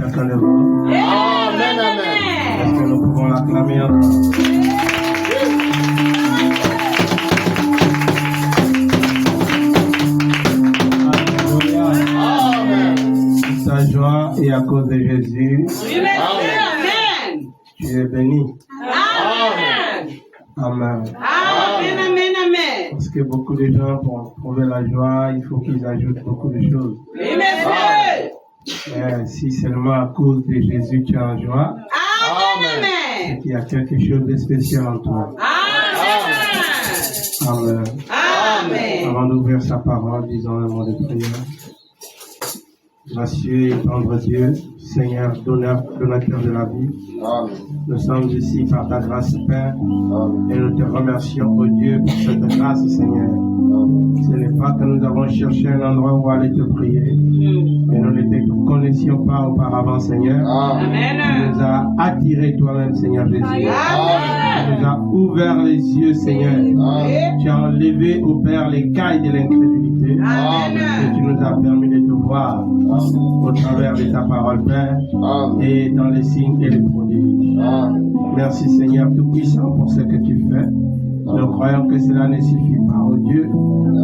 chacun de vous. Amen, amen. Est-ce que nous pouvons l'acclamer encore? Ta joie est à cause de Jésus. Amen. Tu es béni. Amen. Amen. Amen, amen, amen. Parce que beaucoup de gens, pour trouver la joie, il faut qu'ils ajoutent beaucoup de choses. Oui, monsieur. Mais si seulement à cause de Jésus tu es en joie, Amen, c'est amen. qu'il y a quelque chose de spécial en toi. Amen. Amen. Amen. Avant d'ouvrir sa parole, disons un mot de prière. Gracieux et tendre Dieu, Seigneur, donateur de la vie, nous sommes ici par ta grâce, Père, et nous te remercions, oh Dieu, pour cette grâce, Seigneur. Ce n'est pas que nous avons cherché un endroit où aller te prier, mais nous ne te connaissions pas auparavant, Seigneur. Tu Amen. nous as attirés toi-même, Seigneur Jésus. Tu nous as ouvert les yeux, Seigneur. Tu as enlevé au Père les cailles de l'incrédulité. Et tu nous as permis de te voir au travers de ta parole, Père, et dans les signes et les prodiges. Merci, Seigneur Tout-Puissant, pour ce que tu fais. Nous croyons que cela ne suffit pas, oh Dieu,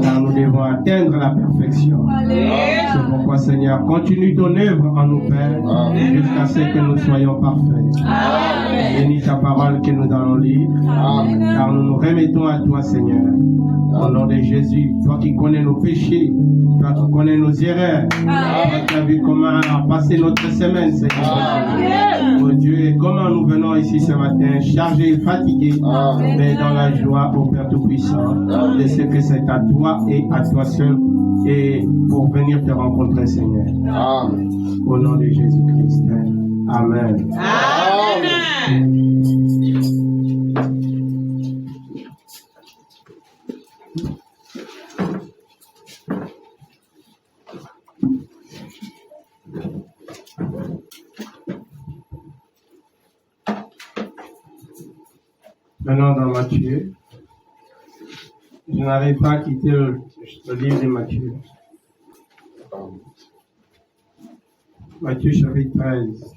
car nous devons atteindre la perfection. C'est pourquoi, Seigneur, continue ton œuvre en nous, Père, jusqu'à ce que nous soyons parfaits. Bénis ta parole que nous allons lire, car nous nous remettons à toi, Seigneur. Au nom de Jésus, toi qui connais nos péchés, toi qui connais nos erreurs, toi qui as vu comment a passé notre semaine, Seigneur. Oh Dieu, et comment nous venons ici ce matin, chargés et fatigués, mais dans la joie, au Père Tout-Puissant, de ce que c'est à toi et à toi seul, et pour venir te rencontrer, Seigneur. Au nom de Jésus-Christ. Amen. Amen. Maintenant dans Matthieu, je n'arrive pas à quitter le livre de Matthieu. Matthieu chapitre 13.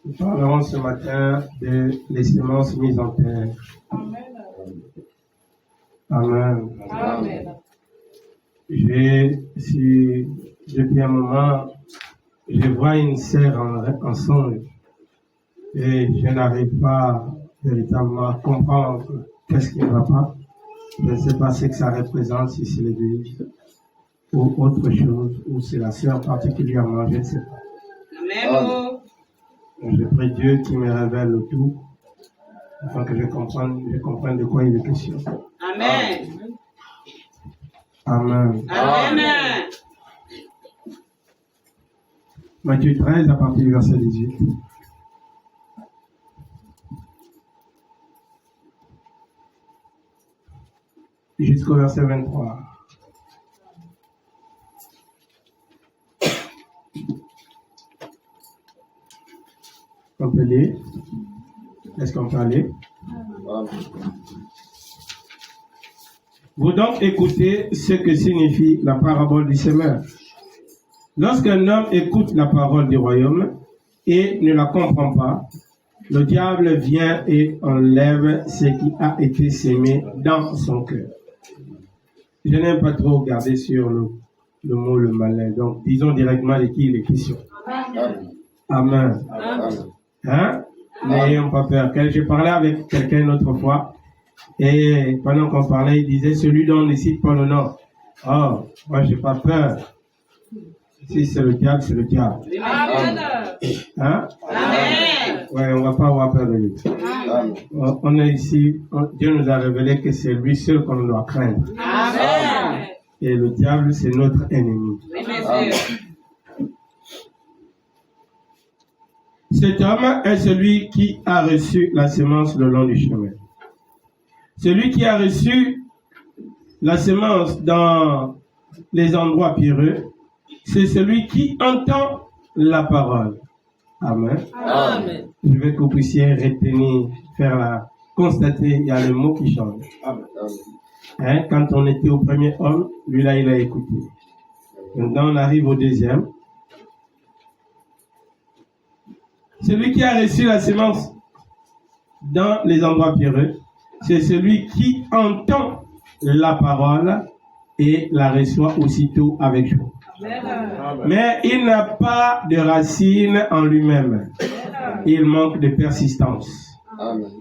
Nous parlerons ce matin de les semences mises en terre. Amen. Amen. Depuis un moment, je vois une sœur en songe et je n'arrive pas véritablement à comprendre qu'est-ce qui ne va pas. Je ne sais pas ce que ça représente, si c'est l'église ou autre chose, ou c'est la sœur particulièrement, je ne sais pas. Amen. Je prie Dieu qui me révèle le tout, afin que je comprenne de quoi il est question. Amen. Amen. Amen. Matthieu 13, à partir du verset 18. Jusqu'au verset 23. On peut lire? Est-ce qu'on peut aller? Vous donc écoutez ce que signifie la parabole du semeur. Lorsqu'un homme écoute la parole du royaume et ne la comprend pas, le diable vient et enlève ce qui a été semé dans son cœur. Je n'aime pas trop regarder sur le mot le malin, donc disons directement de qui il est question. Amen. Hein? N'ayons pas peur. J'ai parlé avec quelqu'un une autre fois, et pendant qu'on parlait, il disait celui dont on ne cite pas le nom. Oh, moi j'ai pas peur. Si c'est le diable, c'est le diable. Amen. Hein? Amen. Ouais, on va pas avoir peur de lui. On est ici, Dieu nous a révélé que c'est lui seul qu'on doit craindre. Amen. Et le diable, c'est notre ennemi. Oui, monsieur. Cet homme est celui qui a reçu la semence le long du chemin. Celui qui a reçu la semence dans les endroits pierreux, c'est celui qui entend la parole. Amen. Amen. Je veux que vous puissiez retenir, faire constaté, il y a le mot qui change. Hein, quand on était au premier homme, lui là, il a écouté. Maintenant, on arrive au deuxième. Celui qui a reçu la semence dans les endroits pierreux, c'est celui qui entend la parole et la reçoit aussitôt avec joie. Mais il n'a pas de racine en lui-même. Il manque de persistance.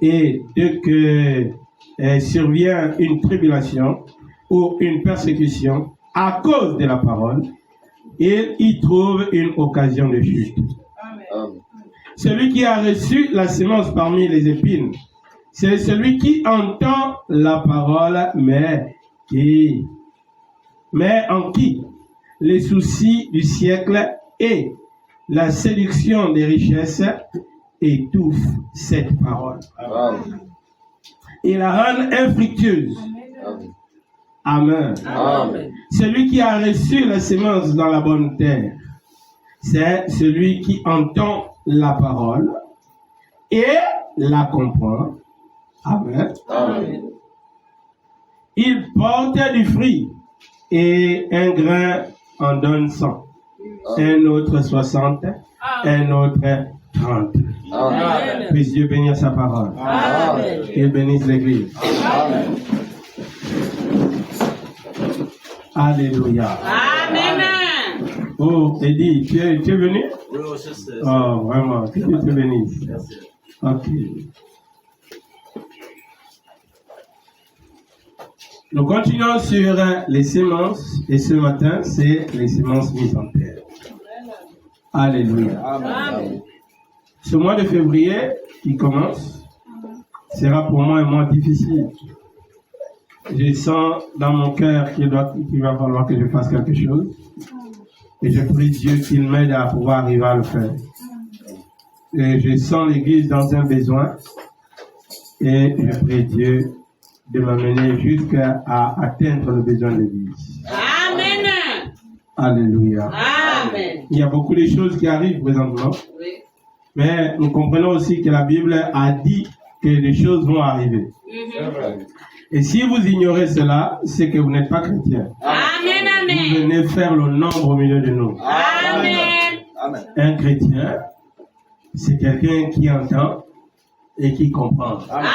Et dès que survient une tribulation ou une persécution à cause de la parole, il y trouve une occasion de chute. Celui qui a reçu la semence parmi les épines, c'est celui qui entend la parole, mais en qui les soucis du siècle et la séduction des richesses étouffent cette parole. Et la rendent infructueuse. Amen. Celui qui a reçu la semence dans la bonne terre, c'est celui qui entend la parole et la comprend. Amen. Il porte du fruit et un grain en donne 100, un autre 60, un autre 30. Puisse Dieu bénir sa parole. Il bénisse l'Église. Alléluia. Amen. Oh, Eddie, tu es venu? Oui, je sais. Oh, vraiment, que Dieu te bénisse. Merci. Ok. Nous continuons sur les semences, et ce matin, c'est les semences mises en terre. Alléluia. Amen. Ce mois de février qui commence sera pour moi un mois difficile. Je sens dans mon cœur qu'il va falloir que je fasse quelque chose. Et je prie Dieu qu'il m'aide à pouvoir arriver à le faire. Et je sens l'Église dans un besoin. Et je prie Dieu de m'amener jusqu'à atteindre le besoin de l'Église. Amen. Alléluia. Amen. Il y a beaucoup de choses qui arrivent présentement. Oui. Mais nous comprenons aussi que la Bible a dit que les choses vont arriver. Et si vous ignorez cela, c'est que vous n'êtes pas chrétien. Amen. Vous Amen. venez faire le nombre au milieu de nous. Amen. Un chrétien, c'est quelqu'un qui entend et qui comprend. Amen.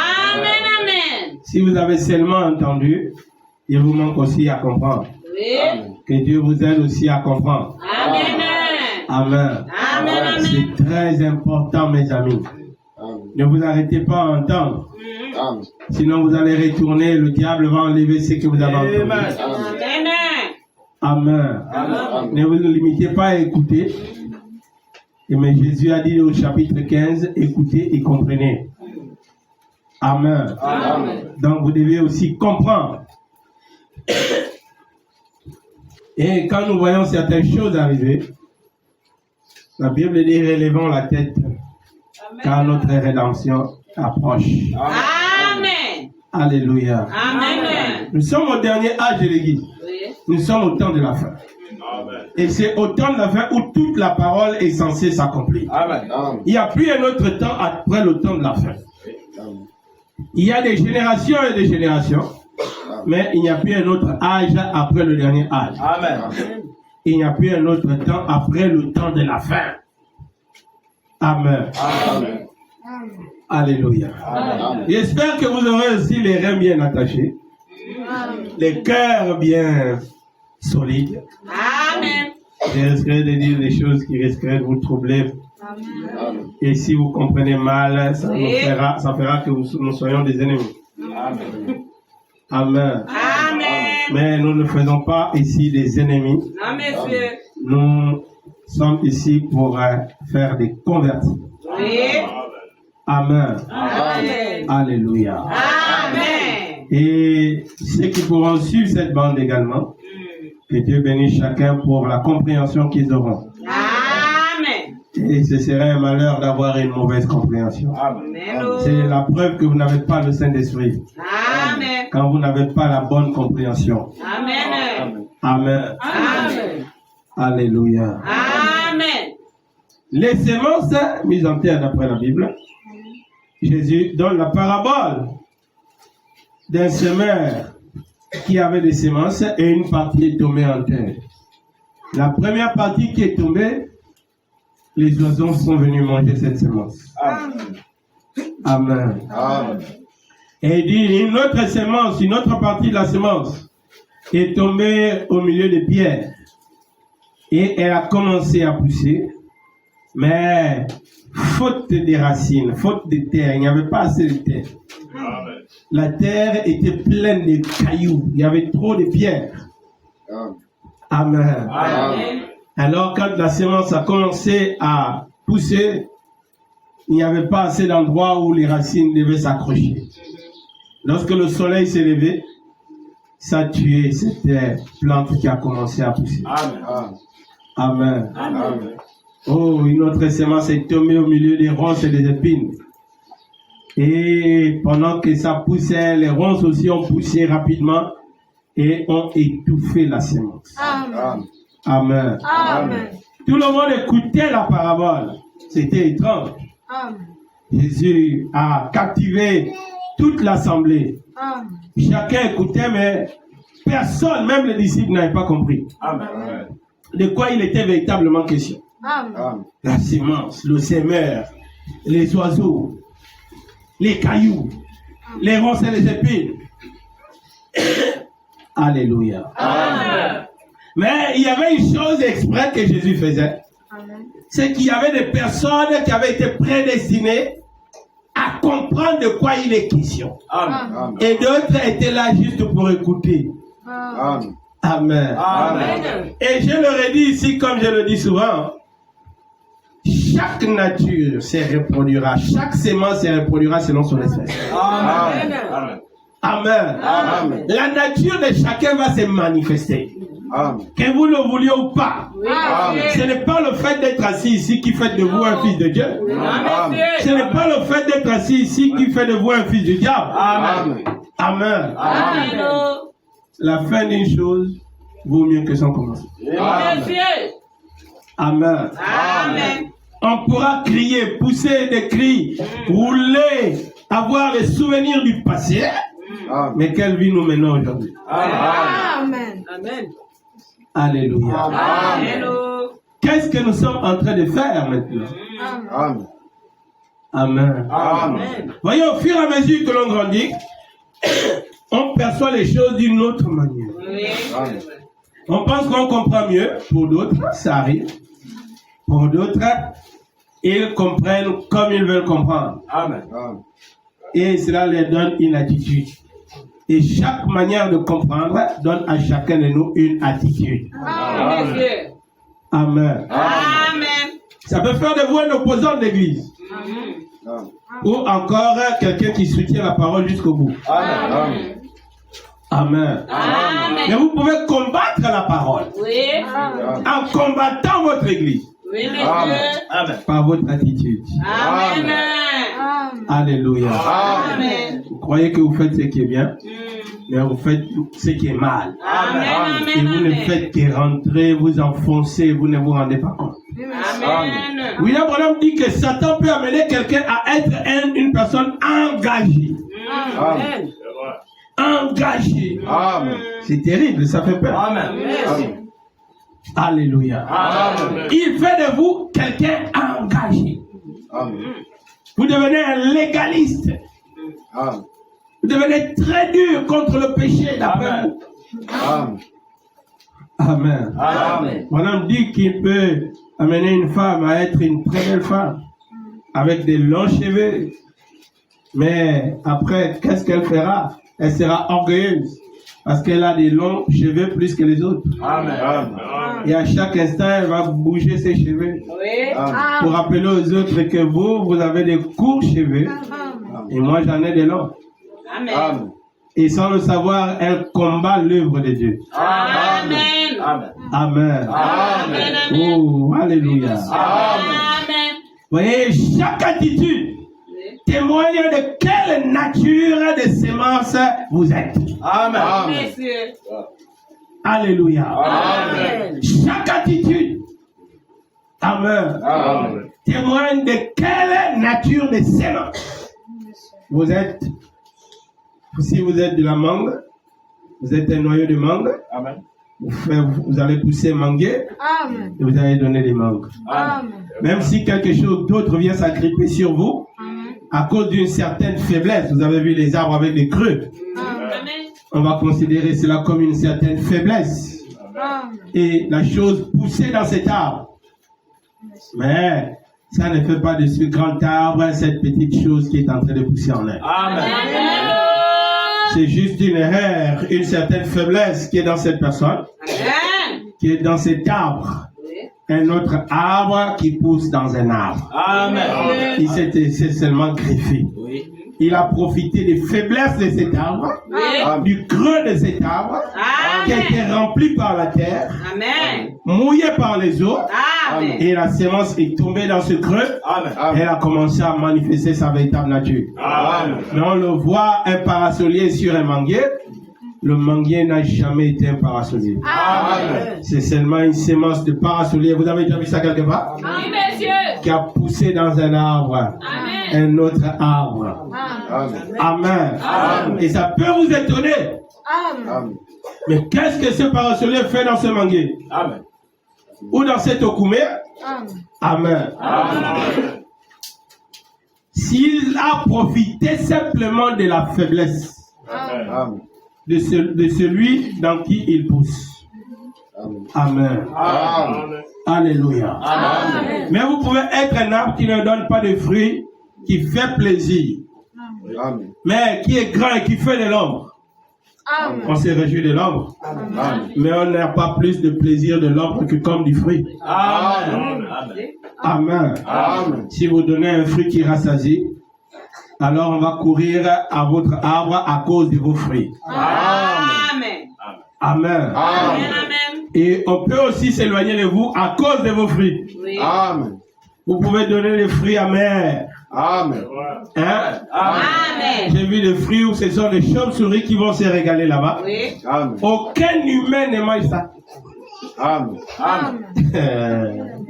Amen. Si vous avez seulement entendu, il vous manque aussi à comprendre. Oui. Que Dieu vous aide aussi à comprendre. Amen. Amen. Amen. C'est très important, mes amis. Ne vous arrêtez pas à entendre. Sinon, vous allez retourner, le diable va enlever ce que vous avez entendu. Amen. Amen. Ne vous limitez pas à écouter. Mais Jésus a dit au chapitre 15, écoutez et comprenez. Amen. Donc, vous devez aussi comprendre. Et quand nous voyons certaines choses arriver, la Bible dit relevons la tête, car notre rédemption approche. Amen. Alléluia. Amen. Nous sommes au dernier âge de l'Église. Oui. Nous sommes au temps de la fin. Et c'est au temps de la fin où toute la parole est censée s'accomplir. Il n'y a plus un autre temps après le temps de la fin. Il y a des générations et des générations, mais il n'y a plus un autre âge après le dernier âge. Il n'y a plus un autre temps après le temps de la fin. Amen. Alléluia. J'espère que vous aurez aussi les reins bien attachés, les cœurs bien solides. Amen. Je risquerai de dire des choses qui risqueraient de vous troubler. Et si vous comprenez mal, ça fera que nous soyons des ennemis. Amen. Amen. Mais nous ne faisons pas ici des ennemis. Non, monsieur. Nous sommes ici pour faire des convertis. Oui. Amen. Amen. Alléluia. Amen. Et ceux qui pourront suivre cette bande également, que Dieu bénisse chacun pour la compréhension qu'ils auront. Amen. Et ce serait un malheur d'avoir une mauvaise compréhension. Amen. C'est la preuve que vous n'avez pas le Saint-Esprit. Amen. Quand vous n'avez pas la bonne compréhension. Amen. Amen. Amen. Alléluia. Amen. Les semences mises en terre d'après la Bible, Jésus donne la parabole d'un semeur qui avait des semences et une partie est tombée en terre. La première partie qui est tombée, les oiseaux sont venus manger cette semence. Amen. Amen. Amen. Et il dit, une autre semence, une autre partie de la semence est tombée au milieu des pierres. Et elle a commencé à pousser, mais faute des racines, faute de terre, il n'y avait pas assez de terre. Amen. La terre était pleine de cailloux, il y avait trop de pierres. Amen. Amen. Alors quand la semence a commencé à pousser, il n'y avait pas assez d'endroits où les racines devaient s'accrocher. Lorsque le soleil s'est levé, ça a tué cette plante qui a commencé à pousser. Amen. Amen. Amen. Oh, une autre semence est tombée au milieu des ronces et des épines. Et pendant que ça poussait, les ronces aussi ont poussé rapidement et ont étouffé la semence. Amen. Amen. Amen. Tout le monde écoutait la parabole. C'était étrange. Amen. Jésus a captivé toute l'assemblée. Amen. Chacun écoutait, mais personne, même les disciples, n'avaient pas compris Amen. de quoi il était véritablement question. Amen. Amen. La semence, le semeur, les oiseaux, les cailloux, les ronces et les épines. Alléluia. Amen. Mais il y avait une chose exprès que Jésus faisait. Amen. C'est qu'il y avait des personnes qui avaient été prédestinées à comprendre de quoi il est question. Amen. Et d'autres étaient là juste pour écouter. Amen. Amen. Amen. Amen. Et je leur ai dit ici, comme je le dis souvent, chaque nature se reproduira, chaque semence se reproduira selon son espèce. Amen. Amen. Amen. Amen. La nature de chacun va se manifester. Amen. Que vous le vouliez ou pas. Amen. Ce n'est pas le fait d'être assis ici qui fait de vous un fils de Dieu. Amen. Ce n'est pas le fait d'être assis ici qui fait de vous un fils du diable. Amen. Amen. Amen. La fin d'une chose vaut mieux que son commencement. Amen. Amen. Amen. On pourra crier, pousser des cris, rouler, avoir les souvenirs du passé. Amen. Mais quelle vie nous menons aujourd'hui? Amen. Amen. Alléluia. Amen. Hello. Qu'est-ce que nous sommes en train de faire maintenant? Amen. Amen. Amen. Amen. Voyez, au fur et à mesure que l'on grandit, on perçoit les choses d'une autre manière. Oui. Amen. On pense qu'on comprend mieux. Pour d'autres, ça arrive. Pour d'autres, ils comprennent comme ils veulent comprendre. Amen. Et cela leur donne une attitude. Et chaque manière de comprendre donne à chacun de nous une attitude. Amen. Amen. Amen. Ça peut faire de vous un opposant de l'église. Amen. Ou encore quelqu'un qui soutient la parole jusqu'au bout. Amen. Amen. Mais Amen. vous pouvez combattre la parole Oui. en combattant votre église. Oui, Amen. monsieur. Amen. Par votre attitude. Amen. Amen. Alléluia. Amen. Vous croyez que vous faites ce qui est bien, mais vous faites ce qui est mal. Amen. Et vous ne Amen. faites que rentrer, vous enfoncer, vous ne vous rendez pas compte. Amen. William Branham dit que Satan peut amener quelqu'un à être une personne engagée. Amen. Engagée. Amen. C'est terrible, ça fait peur. Amen. Amen. Alléluia. Amen. Il fait de vous quelqu'un engagé. Amen. Vous devenez un légaliste. Amen. Vous devenez très dur contre le péché d'après Amen. vous. Amen. Amen. Amen. Madame dit qu'il peut amener une femme à être une très belle femme avec des longs cheveux. Mais après, qu'est-ce qu'elle fera? Elle sera orgueilleuse parce qu'elle a des longs cheveux plus que les autres. Amen. Et à chaque instant, elle va bouger ses cheveux Oui. pour rappeler aux autres que vous avez des courts cheveux et moi j'en ai des longs. Amen. Amen. Et sans le savoir, elle combat l'œuvre de Dieu. Amen. Amen. Amen. Amen. Amen. Oh, alléluia. Amen. Voyez, chaque attitude témoigne de quelle nature de sémence vous êtes. Amen. Monsieur. Alléluia. Amen. Chaque attitude, amen, Amen. témoigne de quelle nature de sémence si vous êtes de la mangue, vous êtes un noyau de mangue, Amen. vous allez pousser manguer Amen. et vous allez donner des mangues. Amen. Même si quelque chose d'autre vient s'agripper sur vous, Amen. à cause d'une certaine faiblesse, vous avez vu les arbres avec des creux, Amen. on va considérer cela comme une certaine faiblesse. Amen. Et la chose poussée dans cet arbre. Mais ça ne fait pas de ce grand arbre cette petite chose qui est en train de pousser en l'air. Amen. C'est juste une erreur, une certaine faiblesse qui est dans cette personne, Amen. qui est dans cet arbre. Un autre arbre qui pousse dans un arbre. Amen. Il s'est seulement greffé. Oui. Il a profité des faiblesses de cet arbre, Amen. du creux de cet arbre, qui a été rempli par la terre, Amen. mouillé par les eaux, Amen. et la sémence est tombée dans ce creux. Amen. Elle a commencé à manifester sa véritable nature. Amen. Mais on le voit, un parasolier sur un manguier. Le manguier n'a jamais été un parasolier. Amen. C'est seulement une sémence de parasolier. Vous avez déjà vu ça quelque part? Oui, monsieur. Qui a poussé dans un arbre, Amen. un autre arbre. Amen. Amen. Amen. Et ça peut vous étonner. Amen. Amen. Mais qu'est-ce que ce parasolier fait dans ce manguier? Amen. Ou dans cet okoumé? Amen. Amen. Amen. S'il a profité simplement de la faiblesse Amen. de celui dans qui il pousse. Amen. Amen. Alléluia. Amen. Mais vous pouvez être un arbre qui ne donne pas de fruits, qui fait plaisir, Amen. mais qui est grand et qui fait de l'ombre. Amen. On se réjouit de l'ombre, Amen. mais on n'a pas plus de plaisir de l'ombre que comme du fruit. Amen. Amen. Amen. Si vous donnez un fruit qui rassasie, alors on va courir à votre arbre à cause de vos fruits. Amen. Amen. Amen. Amen. Amen. Et on peut aussi s'éloigner de vous à cause de vos fruits. Oui. Amen. Vous pouvez donner des fruits amers. Amen. Hein? Amen. J'ai vu des fruits où ce sont les chauves-souris qui vont se régaler là-bas. Oui. Amen. Aucun humain ne mange ça. Amen. Amen.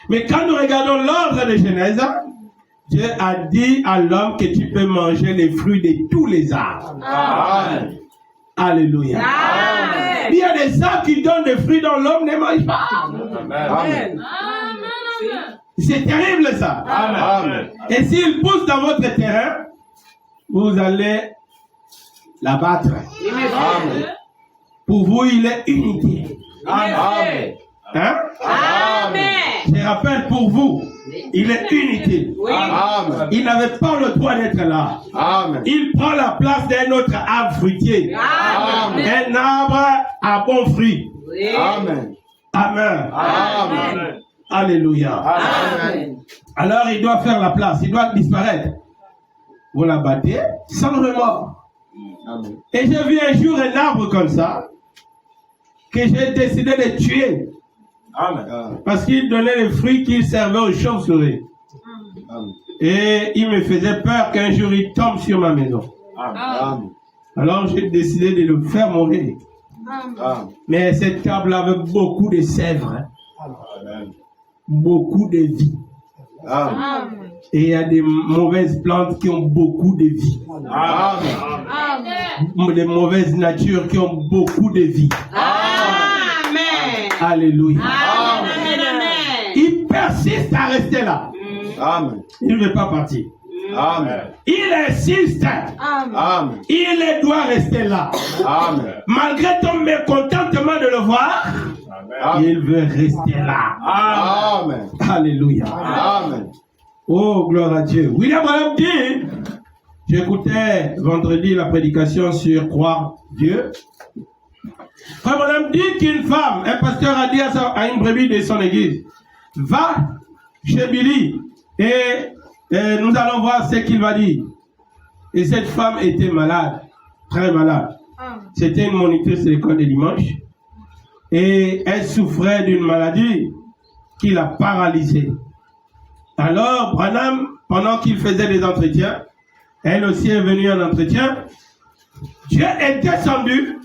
Mais quand nous regardons l'ordre de Genèse, Dieu a dit à l'homme que tu peux manger les fruits de tous les arbres. Amen. Alléluia. Amen. Il y a des arbres qui donnent des fruits dont l'homme ne mange pas. Amen. C'est terrible ça. Amen. Et s'il pousse dans votre terrain, vous allez l'abattre. Amen. Pour vous, il est unité. Amen. Hein? Amen. Je rappelle pour vous, il est unité. Oui. Amen. Il n'avait pas le droit d'être là. Amen. Il prend la place d'un autre arbre fruitier. Amen. Un arbre à bon fruit. Oui. Amen. Amen. Amen. Alléluia. Amen. Alors il doit faire la place, il doit disparaître. Vous l'abattez sans remords. Amen. Et j'ai vu un jour un arbre comme ça que j'ai décidé de tuer Amen. parce qu'il donnait les fruits qu'il servait aux chauves-souris. Amen. Et il me faisait peur qu'un jour il tombe sur ma maison. Amen. Alors j'ai décidé de le faire mourir. Amen. Mais cet arbre avait beaucoup de sèvres, hein, Amen. beaucoup de vie. Amen. Et il y a des mauvaises plantes qui ont beaucoup de vie. Amen. Des mauvaises natures qui ont beaucoup de vie. Amen. Alléluia. Amen. Amen. Il persiste à rester là. Amen. Il ne veut pas partir. Amen. Il insiste. Amen. Il doit rester là. Amen. Malgré ton mécontentement de le voir, il veut rester là. Amen. Alléluia. Amen. Oh, gloire à Dieu. William Branham dit, j'écoutais vendredi la prédication sur croire Dieu. Frère Branham dit qu'une femme, un pasteur a dit à une brebis de son église, va chez Billy et nous allons voir ce qu'il va dire. Et cette femme était malade, très malade. C'était une monitrice de l'école de dimanche. Et elle souffrait d'une maladie qui l'a paralysée. Alors, Branham, pendant qu'il faisait des entretiens, elle aussi est venue en entretien. Dieu est descendu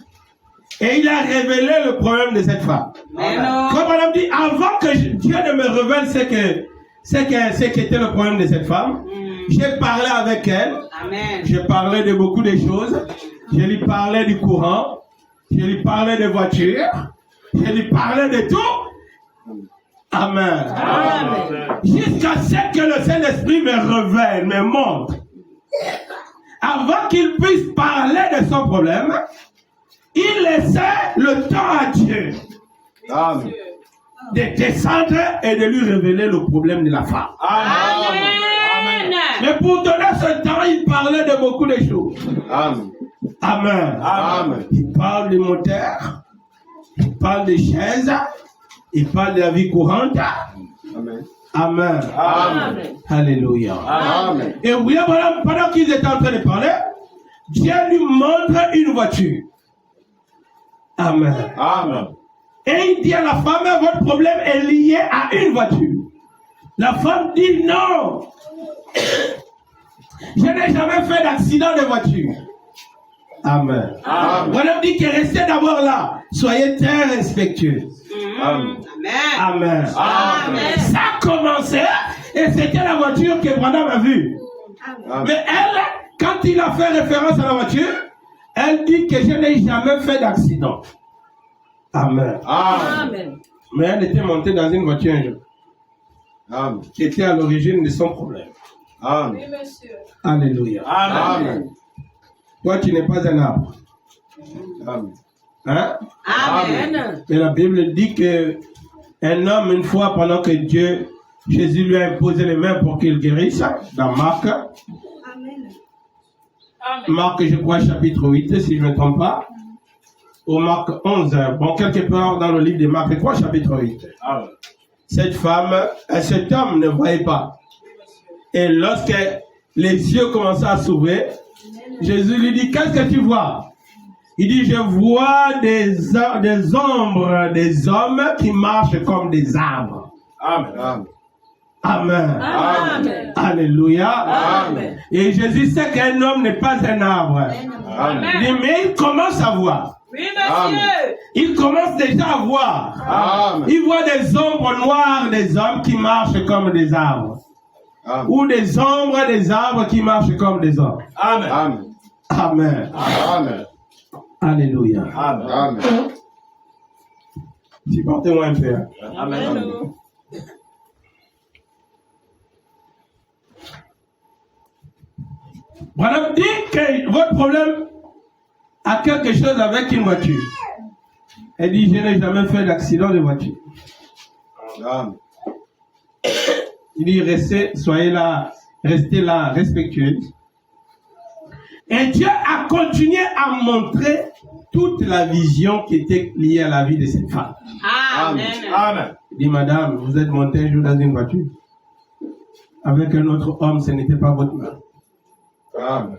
et il a révélé le problème de cette femme. Comme Branham dit, avant que Dieu ne me révèle ce qu'était le problème de cette femme, J'ai parlé avec elle. Amen. J'ai parlé de beaucoup de choses. Je lui parlais du courant. Je lui parlais des voitures. Je lui parlais de tout. Amen. Amen. Jusqu'à ce que le Saint-Esprit me révèle, me montre. Avant qu'il puisse parler de son problème, il laissait le temps à Dieu Amen. de descendre et de lui révéler le problème de la femme. Amen. Mais pour donner ce temps, il parlait de beaucoup de choses. Amen. Amen. Amen. Il parle des moteurs, il parle des chaises, il parle de la vie courante. Amen. Amen. Amen. Alléluia. Amen. Et oui, voilà, pendant qu'ils étaient en train de parler, Dieu lui montre une voiture. Amen. Amen. Et il dit à la femme, votre problème est lié à une voiture. La femme dit non. Je n'ai jamais fait d'accident de voiture. Amen. Amen. Voilà, dit que restez d'abord là. Soyez très respectueux. Amen. Amen. Amen. Ça a commencé et c'était la voiture que Branham a vue. Amen. Mais elle, quand il a fait référence à la voiture, elle dit que je n'ai jamais fait d'accident. Amen. Amen. Mais elle était montée dans une voiture un jour, Amen. qui était à l'origine de son problème. Amen. Alléluia. Amen. Toi, tu n'es pas un arbre. Amen. Hein? Amen. Et la Bible dit que un homme, une fois, pendant que Jésus lui a imposé les mains pour qu'il guérisse, dans Marc. Marc, je crois, chapitre 8, si je ne me trompe pas. Au Marc 11. Bon, quelque part dans le livre de Marc, je crois, chapitre 8. Amen. Cette femme, cet homme ne voyait pas. Et lorsque les yeux commençaient à s'ouvrir, Jésus lui dit, qu'est-ce que tu vois? Il dit, je vois des ombres, des hommes qui marchent comme des arbres. Amen. Amen. Amen. Alléluia. Amen. Et Jésus sait qu'un homme n'est pas un arbre. Amen. Il dit, mais il commence à voir. Oui, monsieur. Il commence déjà à voir. Amen. Il voit des ombres noires des hommes qui marchent comme des arbres. Amen. Ou des ombres des arbres qui marchent comme des hommes. Amen. Amen. Amen. Alléluia. Amen. Supportez-moi un peu. Amen. Voilà, dit que votre problème a quelque chose avec une voiture. Elle dit, je n'ai jamais fait d'accident de voiture. Amen. Il dit, soyez là, restez là, respectueux. Et Dieu a continué à montrer toute la vision qui était liée à la vie de cette femme. Amen. Amen. Il dit, madame, vous êtes montée un jour dans une voiture. Avec un autre homme, ce n'était pas votre mari. Amen.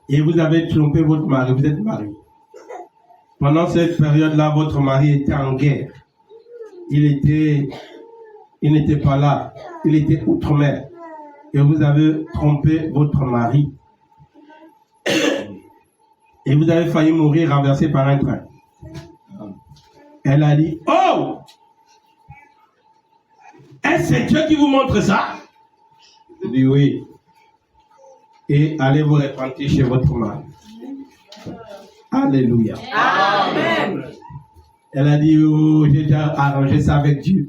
Et vous avez trompé votre mari, vous êtes marié. Pendant cette période-là, votre mari était en guerre. Il n'était pas là. Il était outre-mer. Et vous avez trompé votre mari. Et vous avez failli mourir renversé par un train. Elle a dit, oh! Est-ce que c'est Dieu qui vous montre ça? Je dis oui. Et allez vous repentir chez votre mari. Alléluia. Amen. Elle a dit, oh, j'ai déjà arrangé ça avec Dieu.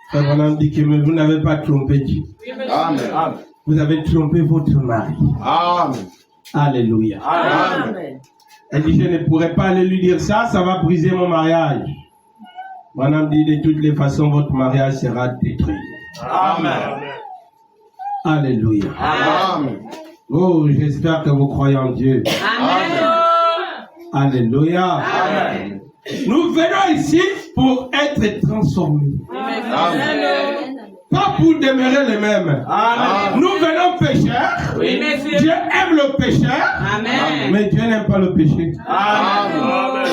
Frère Branham dit que vous n'avez pas trompé Dieu. Amen. Vous avez trompé votre mari. Amen. Alléluia. Amen. Elle dit, je ne pourrais pas aller lui dire ça, ça va briser mon mariage. Branham dit, de toutes les façons, votre mariage sera détruit. Amen. Alléluia. Amen. Oh, j'espère que vous croyez en Dieu. Amen. Alléluia. Amen. Nous venons ici pour être transformés. Amen. Pas pour demeurer les mêmes. Amen. Nous venons pécheurs. Oui, monsieur. Dieu aime le pécheur. Amen. Mais Dieu n'aime pas le péché. Amen.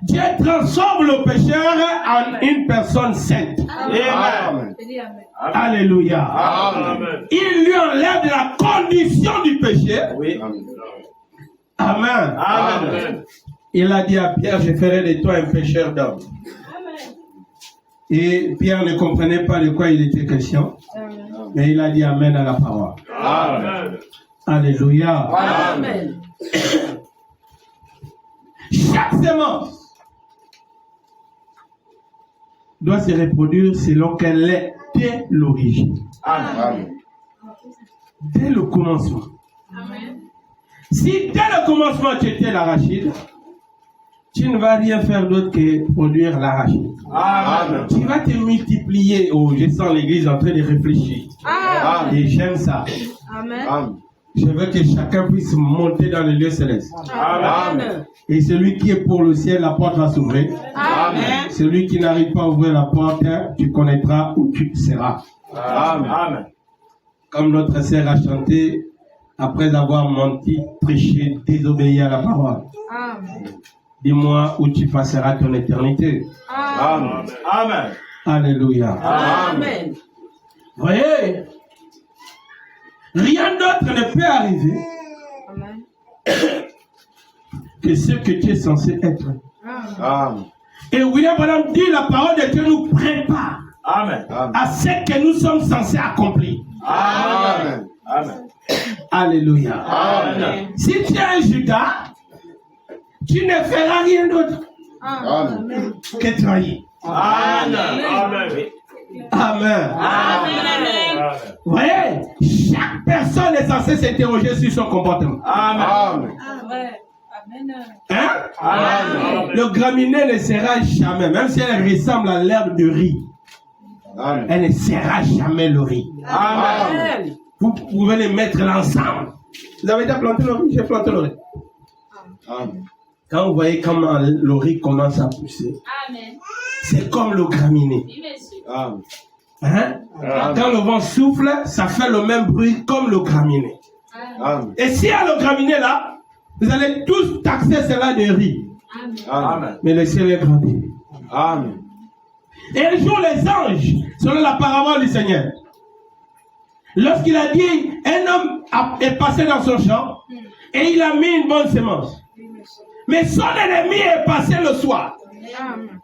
Dieu transforme le pécheur en une personne sainte. Amen. Alléluia. Amen. Il lui enlève la condition du péché. Oui. Amen. Amen. Il a dit à Pierre, je ferai de toi un pécheur d'homme. Et Pierre ne comprenait pas de quoi il était question. Mais il a dit Amen à la parole. Amen. Alléluia. Amen. Chaque semence doit se reproduire selon qu'elle est dès l'origine, Amen. dès le commencement. Amen. Si dès le commencement tu étais l'arachide, tu ne vas rien faire d'autre que produire l'arachide. Amen. Tu vas te multiplier. Oh, je sens l'église en train de réfléchir. Amen. Et j'aime ça. Amen. Je veux que chacun puisse monter dans le lieu céleste. Amen. Et celui qui est pour le ciel, la porte va s'ouvrir. Amen. Celui qui n'arrive pas à ouvrir la porte, tu connaîtras où tu seras. Amen. Amen. Comme notre sœur a chanté, après avoir menti, triché, désobéi à la parole. Amen. Dis-moi où tu passeras ton éternité. Amen. Amen. Alléluia. Amen. Voyez, rien d'autre ne peut arriver Amen. que ce que tu es censé être. Amen. Amen. Et William Branham dit, la parole de Dieu nous prépare Amen. à ce que nous sommes censés accomplir. Amen. Amen. Alléluia. Amen. Si tu es un Judas, tu ne feras rien d'autre Amen. que trahir. Amen. Amen. Amen. Amen. Vous voyez, chaque personne est censée s'interroger sur son comportement. Amen. Hein? Amen. Le graminé ne sera jamais, même si elle ressemble à l'herbe de riz, Amen. elle ne sera jamais le riz. Amen. Vous pouvez les mettre l'ensemble. Vous avez déjà planté le riz? J'ai planté le riz. Amen. Quand vous voyez comment le riz commence à pousser, Amen. c'est comme le graminé. Amen. Hein? Quand le vent souffle, ça fait le même bruit comme le graminé. Amen. Et s'il y a le graminé là, vous allez tous taxer cela de riz. Amen. Mais laissez-les grandir. Amen. Et un jour, les anges, selon la parabole du Seigneur, lorsqu'il a dit, un homme est passé dans son champ et il a mis une bonne semence. Mais son ennemi est passé le soir. Amen.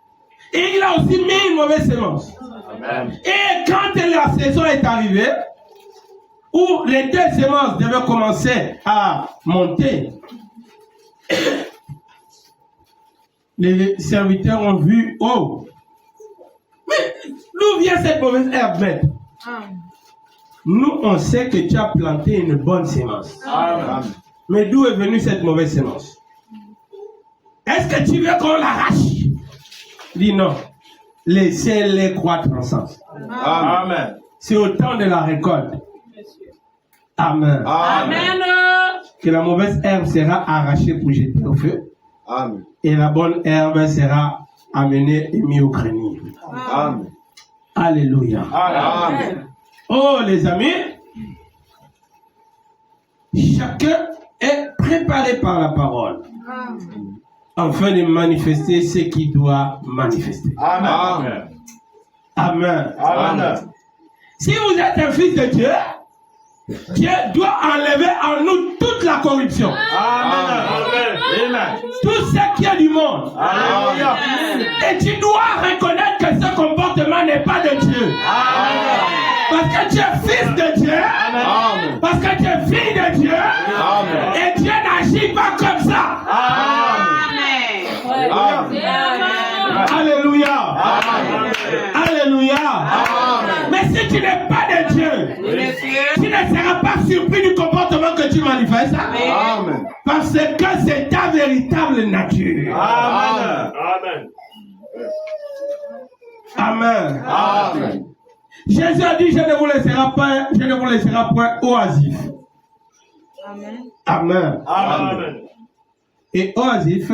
Et il a aussi mis une mauvaise semence. Amen. Et quand la saison est arrivée, où les deux semences devaient commencer à monter, les serviteurs ont vu, oh, mais d'où vient cette mauvaise herbe, maître? Amen. Nous, on sait que tu as planté une bonne semence. Amen. Mais d'où est venue cette mauvaise semence? Est-ce que tu veux qu'on l'arrache? Dis non. Laissez-les croître ensemble. Amen. C'est au temps de la récolte. Amen. Amen. Que la mauvaise herbe sera arrachée pour jeter au feu. Amen. Et la bonne herbe sera amenée et mise au grenier. Amen. Alléluia. Amen. Oh les amis, chacun est préparé par la parole Amen. afin de manifester ce qu'il doit manifester. Amen. Amen. Amen. Si vous êtes un fils de Dieu, Dieu doit enlever en nous toute la corruption, Amen. Amen. tout ce qui est du monde. Alléluia. Et tu dois reconnaître que ce comportement n'est pas de Dieu. Parce que tu es fils de Dieu, Amen. parce que tu es fille de Dieu, Amen. et Dieu n'agit pas comme ça. Amen. Amen. Alléluia. Amen. Alléluia. Mais si tu n'es pas de Dieu, tu ne seras pas surpris du comportement que tu manifestes. Amen. Parce que c'est ta véritable nature. Amen. Amen. Amen. Amen. Jésus a dit, je ne vous laisserai point oisif. Amen. Amen. Amen. Et oisif,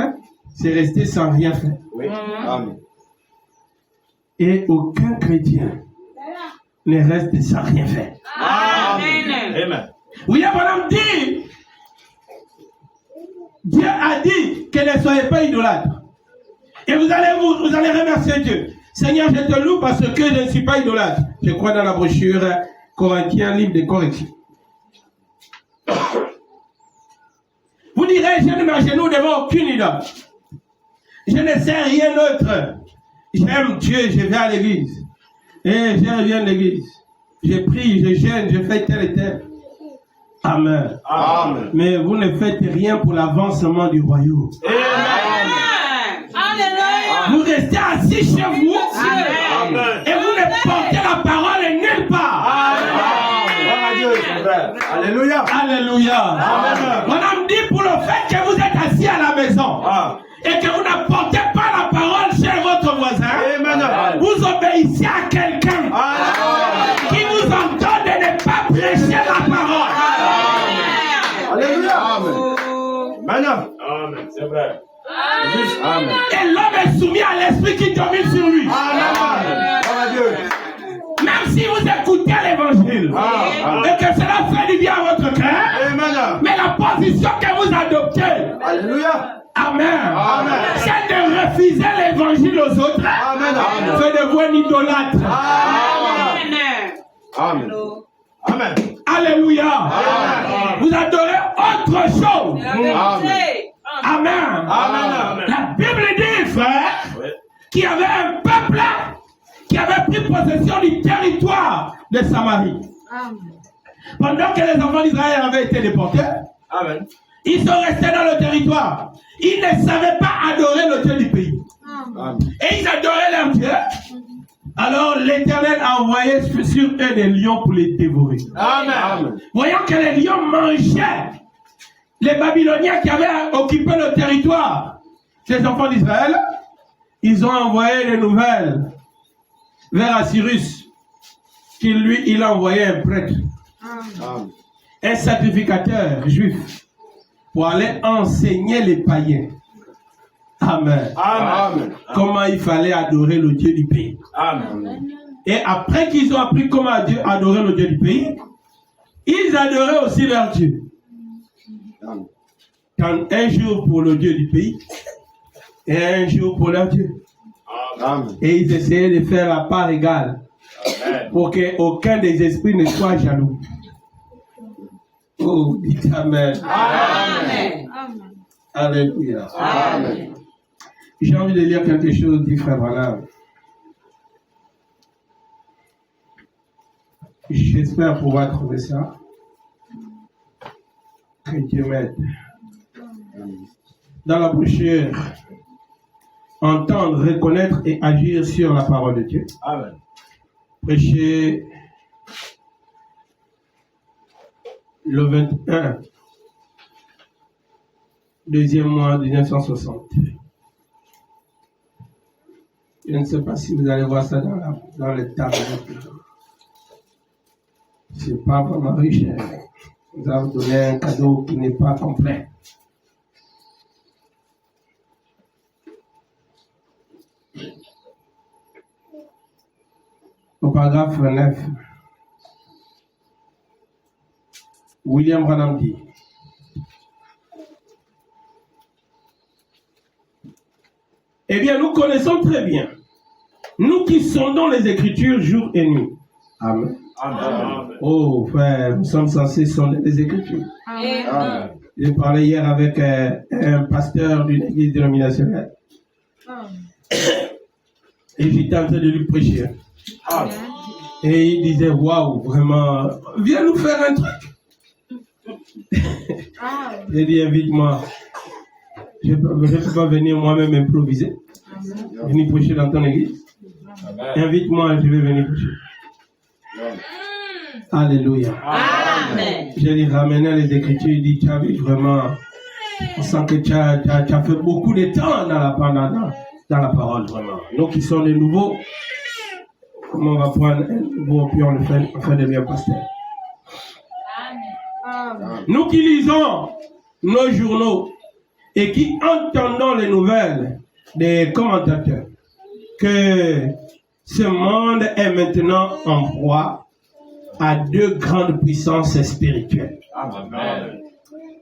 c'est rester sans rien faire. Oui. Amen. Et aucun chrétien ne reste sans rien faire. Amen. Amen. William Branham dit, Dieu a dit que ne soyez pas idolâtres. Et vous allez remercier Dieu. Seigneur, je te loue parce que je ne suis pas idolâtre. Je crois dans la brochure Corinthiens, livre de correction. Vous direz, je ne m'agenouille devant aucune idole. Je ne sais rien d'autre. J'aime Dieu, je vais à l'église. Et je reviens de l'église. je prie, je gêne, je fais tel et tel. Amen. Amen. Mais vous ne faites rien pour l'avancement du royaume. Amen. Alléluia. Vous restez assis chez vous Amen. et vous ne portez la parole nulle part. Alléluia. Alléluia. Amen. On a dit pour le fait que vous êtes assis à la maison et que vous n'apportez pas la parole chez votre voisin, Amen. vous obéissez à quelqu'un qui vous entend de ne pas prêcher la parole. Alléluia. Amen. Amen. C'est vrai. Amen. Et l'homme est soumis à l'esprit qui domine sur lui. Amen. Même si vous écoutez l'évangile et que cela fait du bien à votre cœur, Amen. mais la position que vous adoptez, Alléluia. amen, Amen. c'est de refuser l'évangile aux autres, Amen. c'est de vous un idolâtre. Amen. Amen. Alléluia. Amen. Vous adorez autre chose. Amen. Amen. La Bible dit, frère, Oui. qu'il y avait un peuple qui avait pris possession du territoire de Samarie. Pendant que les enfants d'Israël avaient été déportés, Amen. ils sont restés dans le territoire. Ils ne savaient pas adorer le Dieu du pays. Amen. Et ils adoraient leur Dieu. Alors l'Éternel a envoyé sur eux des lions pour les dévorer. Amen. Voyant que les lions mangeaient les Babyloniens qui avaient occupé le territoire des enfants d'Israël, ils ont envoyé des nouvelles vers Assyrus, qui lui, il a envoyé un prêtre, Amen. un sacrificateur juif, pour aller enseigner les païens. Amen. Amen. Comment il fallait adorer le Dieu du pays. Amen. Et après qu'ils ont appris comment adorer le Dieu du pays, ils adoraient aussi leur Dieu. Amen. Quand un jour pour le Dieu du pays et un jour pour leur Dieu. Amen. Et ils essayaient de faire la part égale Amen. pour qu'aucun des esprits ne soit jaloux. Oh, dites Amen. Amen. Alléluia. Amen. J'ai envie de lire quelque chose, dit Frère Branham. J'espère pouvoir trouver ça. Que Dieu m'aide. Dans la brochure, entendre, reconnaître et agir sur la parole de Dieu. Amen. Prêcher le 21, deuxième mois de 1960. Je ne sais pas si vous allez voir ça dans le tableau. C'est pas vraiment riche. Nous avons donné un cadeau qui n'est pas complet. Au paragraphe 9, William Branham dit: eh bien, nous connaissons très bien, nous qui sondons les Écritures jour et nuit. Amen. Amen. Oh, frère, nous sommes censés sonder les Écritures. Amen. J'ai parlé hier avec un pasteur d'une église dénominationnelle. Et j'étais en train de lui prêcher. Amen. Et il disait: waouh, vraiment, viens nous faire un truc. J'ai dit: invite-moi. Je ne peux pas venir moi-même improviser. Venir prêcher dans ton église. Invite-moi, je vais venir prêcher. Alléluia. Amen. J'ai dit: ramener les Écritures. Il dit: tu as vu vraiment, on sent que tu as fait beaucoup de temps dans la parole, vraiment. Nous qui sommes les nouveaux, comment on va prendre un nouveau puis on le fait devenir pasteur. Nous qui lisons nos journaux et qui entendons les nouvelles des commentateurs, que ce monde est maintenant en proie à deux grandes puissances spirituelles. Amen.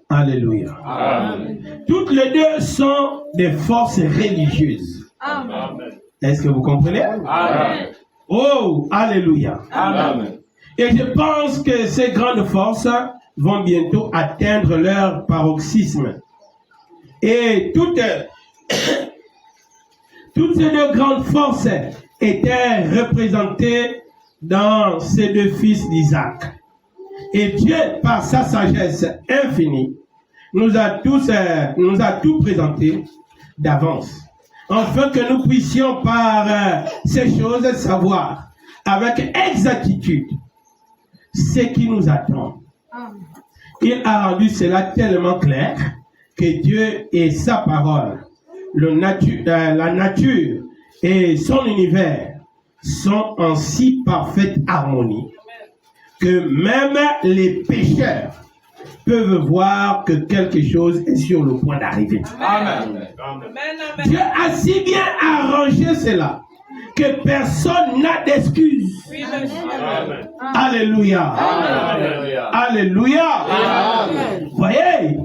Alléluia. Amen. Toutes les deux sont des forces religieuses. Amen. Est-ce que vous comprenez? Amen. Oh, alléluia. Amen. Et je pense que ces grandes forces vont bientôt atteindre leur paroxysme. Et toutes ces deux grandes forces étaient représentées dans ses deux fils d'Isaac. Et Dieu, par sa sagesse infinie, nous a tout présenté d'avance, afin que nous puissions par ces choses savoir avec exactitude ce qui nous attend. Il a rendu cela tellement clair que Dieu et sa parole, la nature et son univers sont en si parfaite harmonie que même les pécheurs peuvent voir que quelque chose est sur le point d'arriver. Amen. Dieu a si bien arrangé cela que personne n'a d'excuses. Amen. Alléluia. Alléluia. Alléluia. Amen. Vous voyez,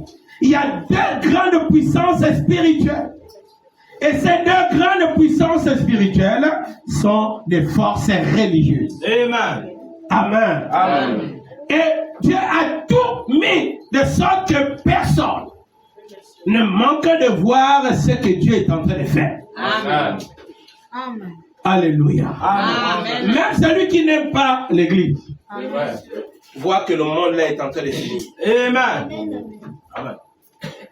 il y a deux grandes puissances spirituelles. Et ces deux grandes puissances spirituelles sont des forces religieuses. Amen. Amen. Amen. Et Dieu a tout mis de sorte que personne ne manque de voir ce que Dieu est en train de faire. Amen. Amen. Alléluia. Amen. Même celui qui n'aime pas l'église Ouais. voit que le monde là est en train de finir. Amen. Amen.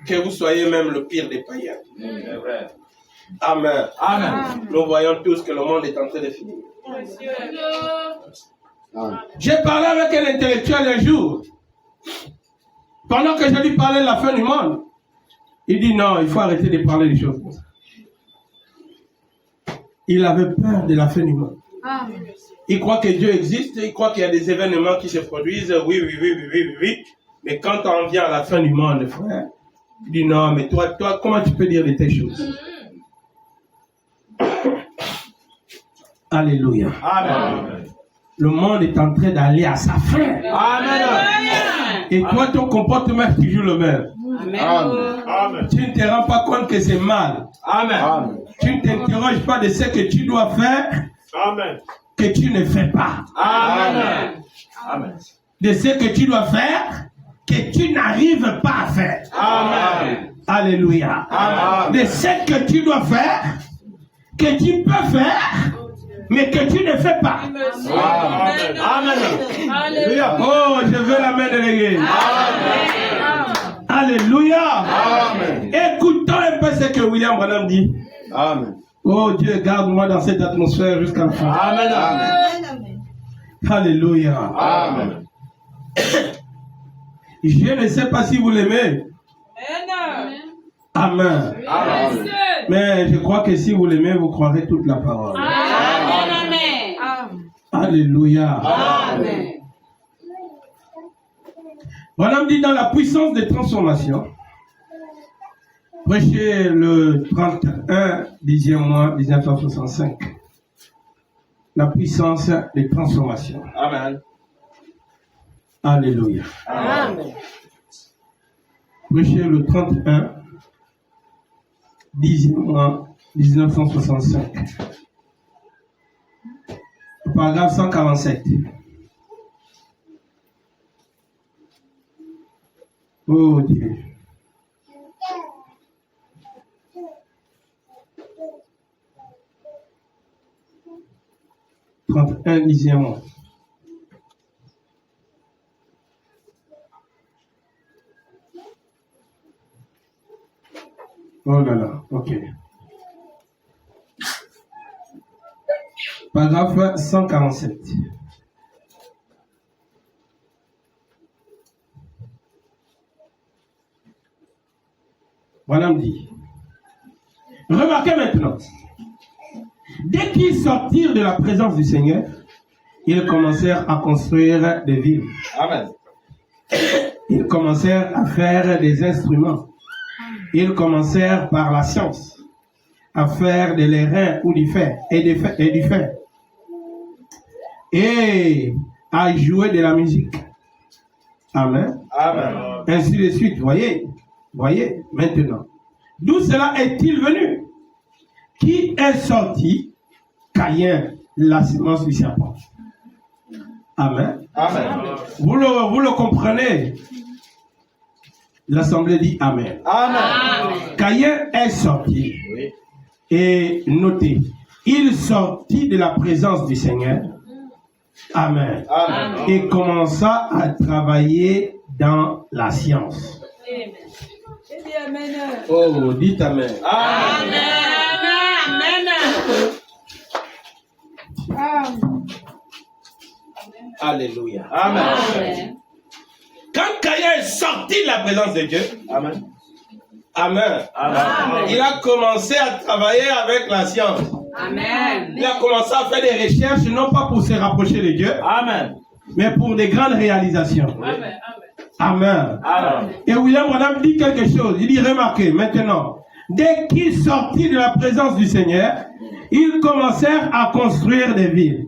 Que vous soyez même le pire des païens. C'est vrai. Amen. Amen. Nous voyons tous que le monde est en train de finir. J'ai parlé avec un intellectuel un jour. Pendant que je lui parlais de la fin du monde, il dit non, il faut arrêter de parler des choses comme ça. Il avait peur de la fin du monde. Amen. Il croit que Dieu existe, il croit qu'il y a des événements qui se produisent, oui. Mais quand on vient à la fin du monde, frère, il dit non, mais toi, comment tu peux dire de telles choses? Alléluia. Amen. Le monde est en train d'aller à sa fin. Amen. Et toi, ton comportement est toujours le même. Amen. Tu ne te rends pas compte que c'est mal. Amen. Tu ne t'interroges pas de ce que tu dois faire, Amen. que tu ne fais pas. Amen. Amen. De ce que tu dois faire, que tu n'arrives pas à faire. Amen. Alléluia. Amen. De ce que tu dois faire, que tu peux faire, mais que tu ne fais pas. Amen. Amen. Alléluia. Oh, je veux la main de l'église. Alléluia. Amen. Écoutons un peu ce que William Branham dit. Amen. Oh Dieu, garde-moi dans cette atmosphère jusqu'à la fin. Amen. Amen. Alléluia. Amen. Je ne sais pas si vous l'aimez. Amen. Amen. Mais je crois que si vous l'aimez, vous croirez toute la parole. Amen. Alléluia. Amen. Branham dit dans la puissance des transformations. Prêché le 31 10e mois 1965. La puissance des transformations. Amen. Alléluia. Amen. Prêché le 31 10e mois 1965. Paragraphe 147. Oh Dieu. Un dixième mois. Oh là là, ok. Paragraphe 147. Voilà me dit. Remarquez maintenant. Dès qu'ils sortirent de la présence du Seigneur, ils commencèrent à construire des villes. Amen. Ils commencèrent à faire des instruments. Ils commencèrent par la science à faire de l'airain ou du fer et du fer. Et à jouer de la musique. Amen. Amen. Ainsi de suite. Voyez, maintenant. D'où cela est-il venu? Qui est sorti? Caïn, la semence du serpent. Amen. Amen. Vous le comprenez? L'assemblée dit Amen. Amen. Caïn est sorti. Oui. Et notez, il sortit de la présence du Seigneur Amen. Amen. Et commença à travailler dans la science. Oh, dites Amen. Amen. Alléluia. Amen. Quand Caïn est sorti de la présence de Dieu, Amen. Amen. Amen. Il a commencé à travailler avec la science. Amen. Il a commencé à faire des recherches, non pas pour se rapprocher de Dieu, Amen. mais pour des grandes réalisations. Amen. Amen. Amen. Et William Branham dit quelque chose. Il dit, remarquez, maintenant, dès qu'ils sortirent de la présence du Seigneur, ils commencèrent à construire des villes.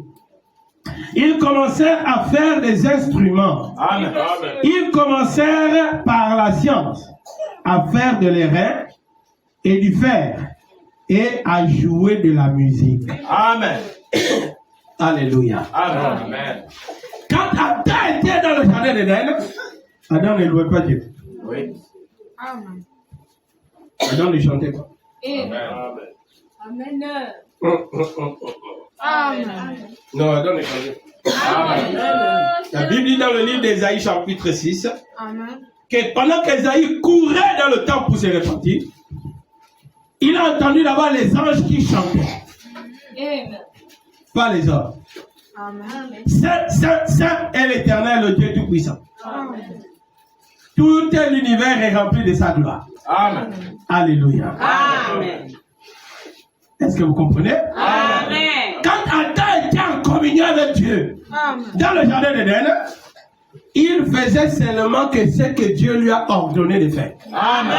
Ils commencèrent à faire des instruments. Amen. Ils commencèrent par la science à faire de l'airain et du fer et à jouer de la musique. Amen. Alléluia. Amen. Quand Adam était dans le jardin d'Éden, Adam ne louait pas Dieu. Oui. Amen. Adam ne chantait pas. Amen. Amen. Non, Adam ne chantait pas. Amen. La Bible dit dans le livre d'Ésaïe chapitre 6 Amen. que pendant qu'Ésaïe courait dans le temple pour se repentir, il a entendu là-bas les anges qui chantaient. Pas les hommes. Amen. Saint, Saint, Saint est l'Éternel, le Dieu Tout-Puissant. Amen. Tout l'univers est rempli de sa gloire. Amen. Alléluia. Amen. Est-ce que vous comprenez? Amen. Quand Adam était en communion avec Dieu, Amen. dans le jardin d'Éden, il faisait seulement que ce que Dieu lui a ordonné de faire. Amen.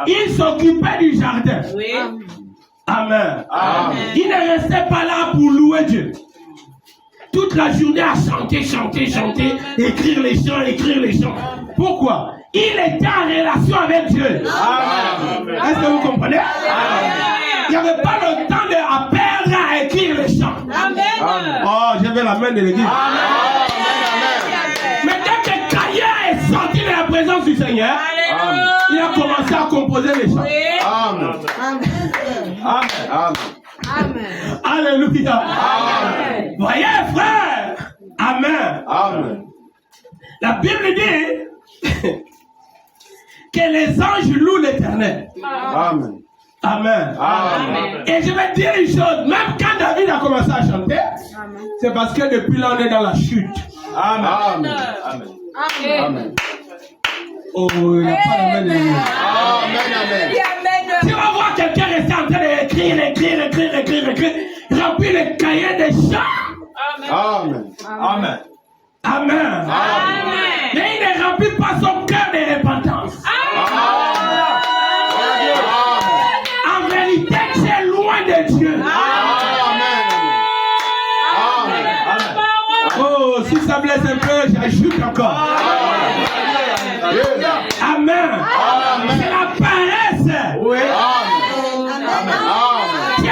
Il s'occupait du jardin. Oui. Amen. Amen. Il ne restait pas là pour louer Dieu. Toute la journée à chanter, chanter, chanter, écrire les chants. Pourquoi? Il était en relation avec Dieu. Amen. Est-ce que vous comprenez? Il n'y avait pas le temps à perdre à écrire les chants. Amen. Oh, j'avais la main de l'église. Mais dès que Caïn est sorti de la présence du Seigneur, il a commencé à composer les chants. Amen. Amen. Amen. Amen. Alléluia. Amen. Voyez, frère. Amen. Amen. La Bible dit que les anges louent l'Éternel. Amen. Amen. Amen. Et je vais dire une chose, même quand David a commencé à chanter, Amen. c'est parce que depuis là, on est dans la chute. Amen. Amen. Amen. Oh, il n'a pas la main de Dieu. Amen. Tu vas voir quelqu'un rester en train d'écrire, remplir le cahier des chants. Amen. Amen. Amen. Mais il ne remplit pas son cœur de repentance. En vérité, c'est loin de Dieu. Oh, si ça blesse un peu, j'ajoute encore. Amen. C'est la paresse. Oui. Tu es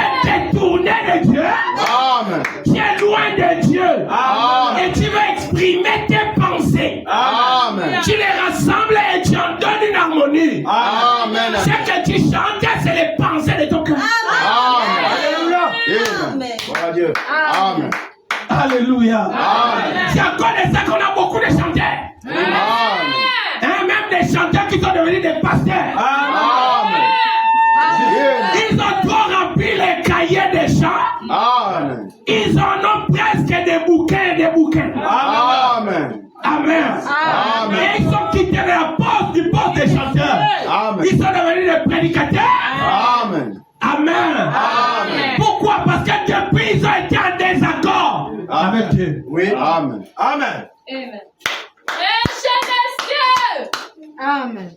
détourné de Dieu. Tu es loin de Dieu. Et tu veux exprimer tes pensées. Tu les rassembles et tu en donnes une harmonie. Ce que tu chantes, c'est les pensées de ton cœur. Dieu. Amen. Alléluia. C'est à cause de ça qu'on a beaucoup de chanteurs. Amen. Même des chanteurs qui sont devenus des pasteurs. Amen. Ils ont trop rempli les cahiers des chants. Amen. Ils en ont presque des bouquins et des bouquins. Amen. Amen. Amen. Et ils ont quitté la poste du poste des chanteurs. Amen. Ils sont devenus des prédicateurs. Amen. Amen. Amen. Pourquoi? Parce que depuis, ils ont été en désaccord avec Dieu. Oui. Amen. Amen. Amen.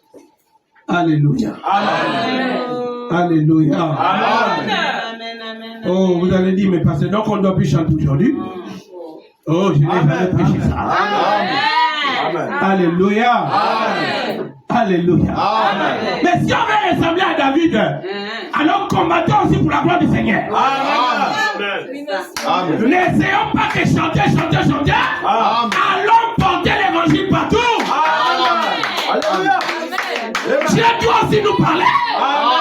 Alléluia. Amen. Alléluia. Amen. Oh, vous allez dire, mais parce que donc on ne doit plus chanter aujourd'hui. Oh, je n'ai jamais prêché ça. Amen. Alléluia. Amen. Alléluia. Amen. Mais si on veut ressembler à David, alors combattons aussi pour la gloire du Seigneur. Amen. N'essayons pas que chanter. Amen. Allons porter l'évangile partout. Alléluia. Dieu doit aussi nous parler.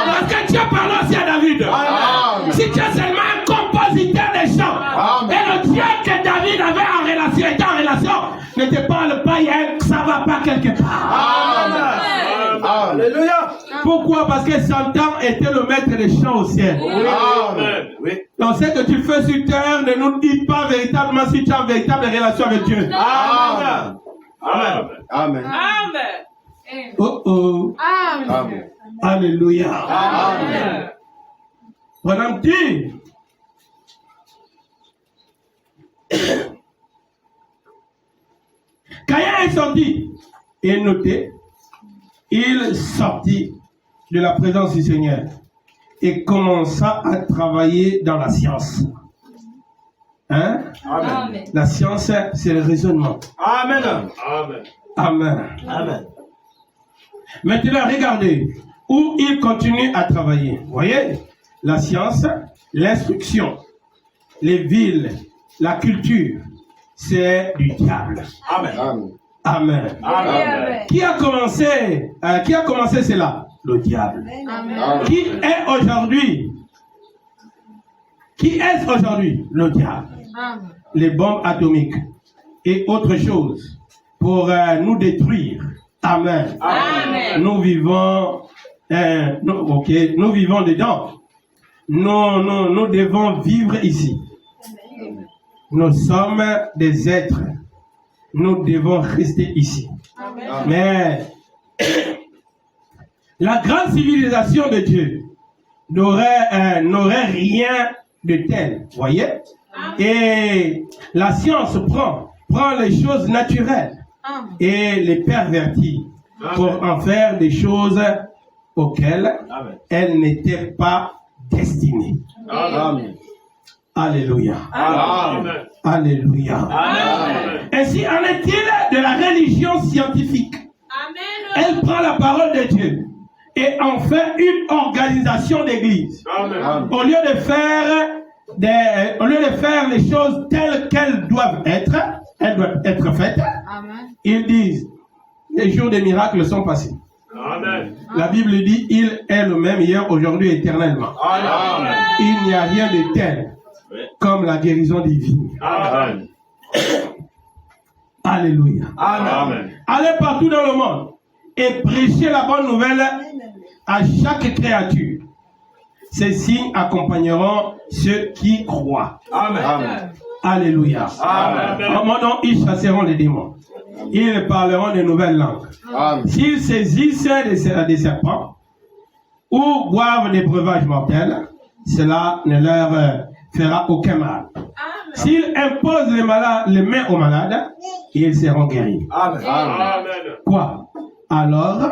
Parce que Dieu parle aussi à David. Amen. Si tu es seulement un compositeur des chants, Amen. et le Dieu que David David avait en relation, était en relation, ne te parle pas, ça va pas quelque part. Amen. Alléluia. Pourquoi? Parce que Satan était le maître des champs au ciel. Amen. Oui. Donc, ce que tu fais sur terre, ne nous dis pas véritablement si tu as une véritable relation avec Dieu. Amen. Amen. Amen. Amen. Oh oh. Amen. Amen. Alléluia. Amen. Pendant que Caïn est sorti et noté, il sortit de la présence du Seigneur et commença à travailler dans la science. Hein? Amen. La science, c'est le raisonnement. Amen. Amen. Amen. Amen. Maintenant, regardez où il continue à travailler. Vous voyez? La science, l'instruction, les villes, la culture, c'est du diable. Amen. Amen. Amen. Amen. Qui a commencé cela? Le diable. Amen. Qui est aujourd'hui? Qui est aujourd'hui? Le diable. Amen. Les bombes atomiques et autre chose pour nous détruire. Amen. Amen. Nous vivons, nous vivons dedans. Nous devons vivre ici. Nous sommes des êtres. Nous devons rester ici. Amen. Mais la grande civilisation de Dieu n'aurait rien de tel. Voyez? Et la science prend les choses naturelles Amen. et les pervertit pour en faire des choses auxquelles Amen. elles n'étaient pas destinées. Amen. Alléluia. Amen. Alléluia. Amen. Ainsi en est-il de la religion scientifique. Elle prend la parole de Dieu et en fait une organisation d'église. Amen. Au lieu de faire les choses telles qu'elles doivent être, elles doivent être faites, Amen. ils disent, les jours des miracles sont passés. Amen. La Bible dit, il est le même hier, aujourd'hui, éternellement. Amen. Il n'y a rien de tel comme la guérison divine. Amen. Alléluia. Amen. Allez partout dans le monde et prêchez la bonne nouvelle à chaque créature. Ces signes accompagneront ceux qui croient. Amen. Alléluia. Amen. En mon nom, ils chasseront les démons. Ils parleront de nouvelles langues. Amen. S'ils saisissent des serpents ou boivent des breuvages mortels, cela ne leur fera aucun mal. S'ils imposent les mains aux malades, ils seront guéris. Amen. Amen. Quoi? Alors,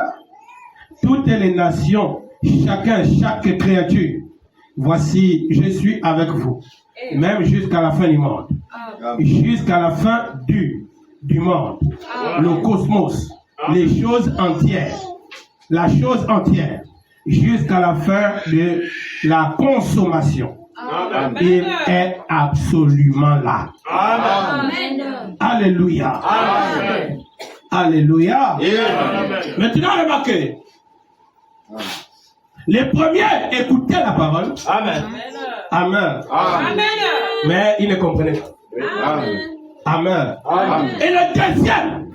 toutes les nations, chaque créature, voici, je suis avec vous, même jusqu'à la fin du monde, jusqu'à la fin du monde, le cosmos, les choses entières, la chose entière, jusqu'à la fin de la consommation. Amen. Il est absolument là. Amen. Alléluia. Amen. Alléluia. Amen. Maintenant, remarquez. Les premiers écoutaient la parole. Amen. Amen. Amen. Mais ils ne comprenaient pas. Amen. Amen. Amen. Et le deuxième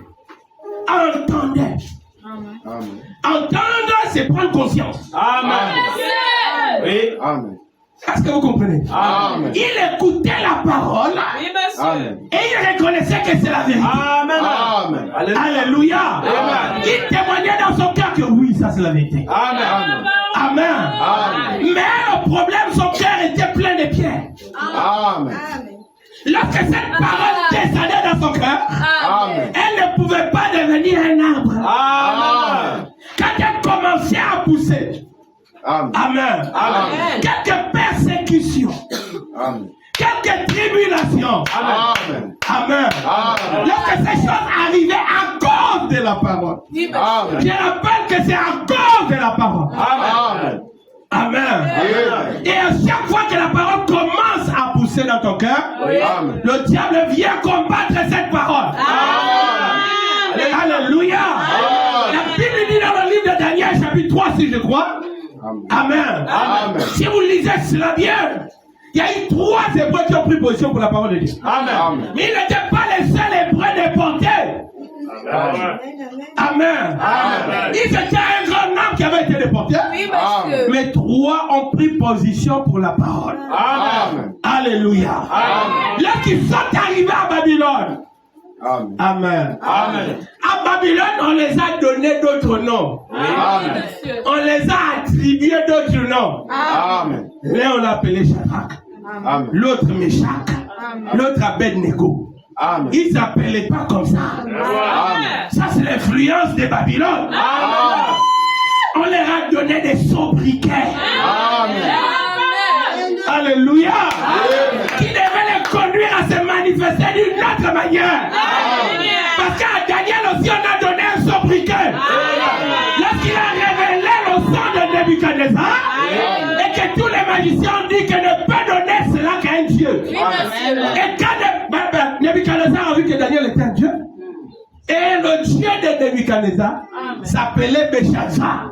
entendait. Amen. Amen. Entendre, c'est prendre conscience. Amen. Oui. Amen. Est-ce que vous comprenez? Amen. Il écoutait la parole Amen. et il reconnaissait que c'est la vérité. Amen. Amen. Alléluia. Amen. Il témoignait dans son cœur que oui, ça c'est la vérité. Amen. Amen. Amen. Mais le problème, son cœur était plein de pierres. Amen. Lorsque cette parole descendait dans son cœur, Amen. elle ne pouvait pas devenir un arbre. Amen. Quand elle commençait à pousser, Amen. amen, Amen. quelques persécutions, Amen. quelques tribulations, Amen. amen. Amen. Lorsque ces choses arrivaient à cause de la parole, Amen. je rappelle que c'est à cause de la parole. Amen. Amen. Amen. Et à chaque fois que la parole commence à pousser dans ton cœur, Amen. le diable vient combattre cette parole. Amen. Alléluia. La Bible dit dans le livre de Daniel, chapitre 3, si je crois. Amen. Amen. Si vous lisez cela bien, Il y a eu 3 Hébreux qui ont pris position pour la parole de Dieu. Amen. Mais ils n'étaient pas les seuls Hébreux déportés. Amen. Amen. Amen. Ils étaient un grand nombre qui avait été déporté. Oui, monsieur. Mais 3 ont pris position pour la parole. Amen. Alléluia. Amen. Lorsqu'ils sont arrivés à Babylone. Amen. Amen. Amen. À Babylone, on les a donné d'autres noms. Amen. On les a attribués d'autres noms. Amen. L'un on l'a appelé Shadrach. Amen. L'autre Meshach. L'autre Abednego. Amen. Ils s'appelaient pas comme ça. Amen. Ça, c'est l'influence de Babylone. Amen. On leur a donné des sobriquets. Amen. Alléluia. Amen. Qui devaient les conduire à se manifester d'une autre manière. Parce qu'à Daniel aussi, on a donné un sobriquet. Lorsqu'il a révélé le sang de Nebuchadnezzar, et que tous les magiciens ont dit que ne peut donner cela qu'à un Dieu. Et quand Nebuchadnezzar a vu que Daniel était un Dieu, et le Dieu de Nebuchadnezzar s'appelait Belshazzar.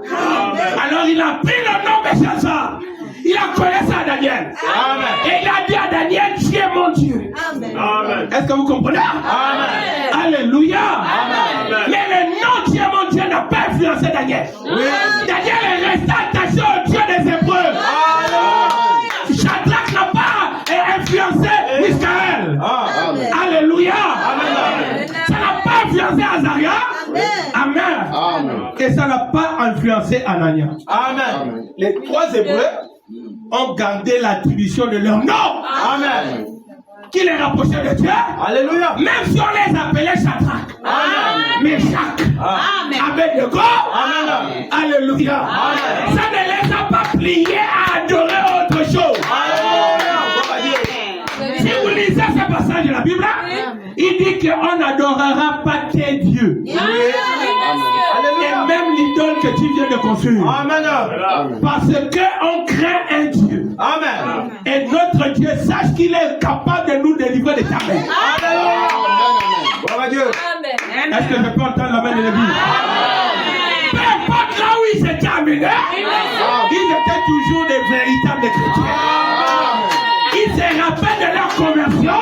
Alors il a pris le nom Belshazzar. Il a collé ça à Daniel. Amen. Et il a dit à Daniel, tu es mon Dieu. Amen. Est-ce que vous comprenez? Amen. Alléluia. Amen. Mais le nom Dieu mon Dieu n'a pas influencé Daniel. Daniel est resté attaché au Dieu des Hébreux. Shadrach n'a pas influencé Michaël. Amen. Alléluia. Amen. Ça n'a pas influencé Azaria. Amen. Amen. Et ça n'a pas influencé Anania. Amen. Les 3 Hébreux ont gardé l'attribution de leur nom. Amen. Qui les rapprochait de Dieu. Alléluia. Même si on les appelait Shadrach. Amen. Meshach. Abednego. Amen. Alléluia. Amen. Ça ne les a pas pliés à adorer autre chose. Si vous lisez ce passage de la Bible, il dit qu'on n'adorera pas tes dieux. Et même l'idole que tu viens de construire. Amen. Parce qu'on craint un Dieu. Amen. Et notre Dieu, sache qu'il est capable de nous délivrer de ta main. Gloire à Dieu. Est-ce que je peux entendre la main de l'Église? Peu importe là où ils s'étaient amenés, ils étaient toujours des véritables chrétiens. Ils se rappellent de leur conversion.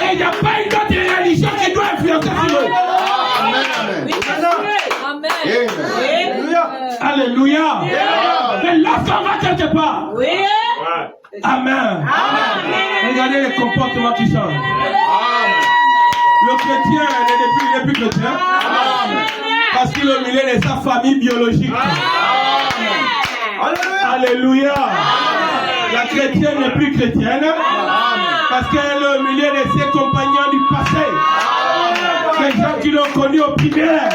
Et il n'y a pas une autre religion qui doit influencer sur eux. Alléluia. Mais lorsqu'on va quelque part, Amen. Regardez les comportements qui changent. Le chrétien n'est plus chrétien. Parce qu'il est au milieu de sa famille biologique. Alléluia. La chrétienne n'est plus chrétienne. Parce qu'elle est au milieu de ses compagnons du passé. Les gens qui l'ont connu au primaire.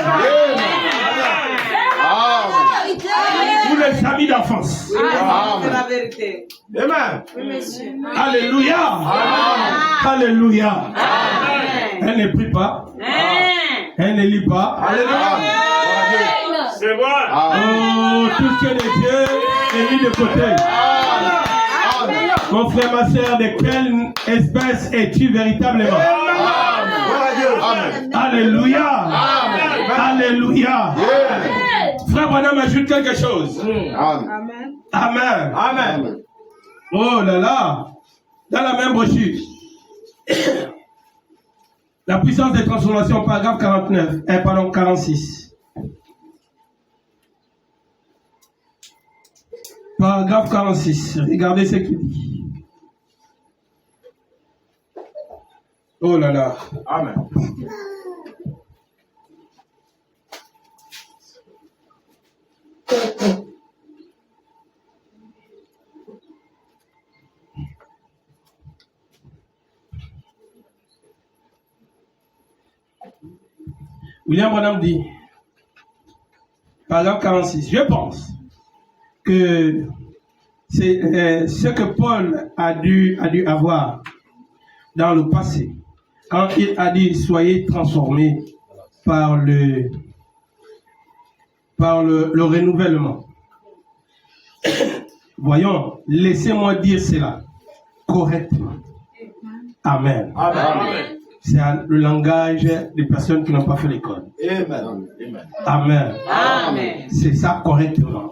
Ou les amis d'enfance. C'est la vérité. Amen. Alléluia. Alléluia. Elle ne prie pas. Elle ne lit pas. Alléluia. C'est bon. Oh, tout ce qui est de Dieu est mis de côté. Mon frère, ma soeur, de quelle espèce es-tu véritablement? Alléluia. Alléluia. Frère Branham ajoute quelque chose. Amen. Amen. Amen. Oh là là. Dans la même brochure. La puissance des transformations, paragraphe 46. Paragraphe 46. Regardez ce qu'il dit. Oh là là. Amen. William Branham dit, paragraphe 46, je pense que c'est ce que Paul a dû avoir dans le passé, quand il a dit soyez transformés par le renouvellement. Voyons, laissez-moi dire cela correctement. Amen. Amen. C'est le langage des personnes qui n'ont pas fait l'école. Amen. Amen. Amen. C'est ça correctement.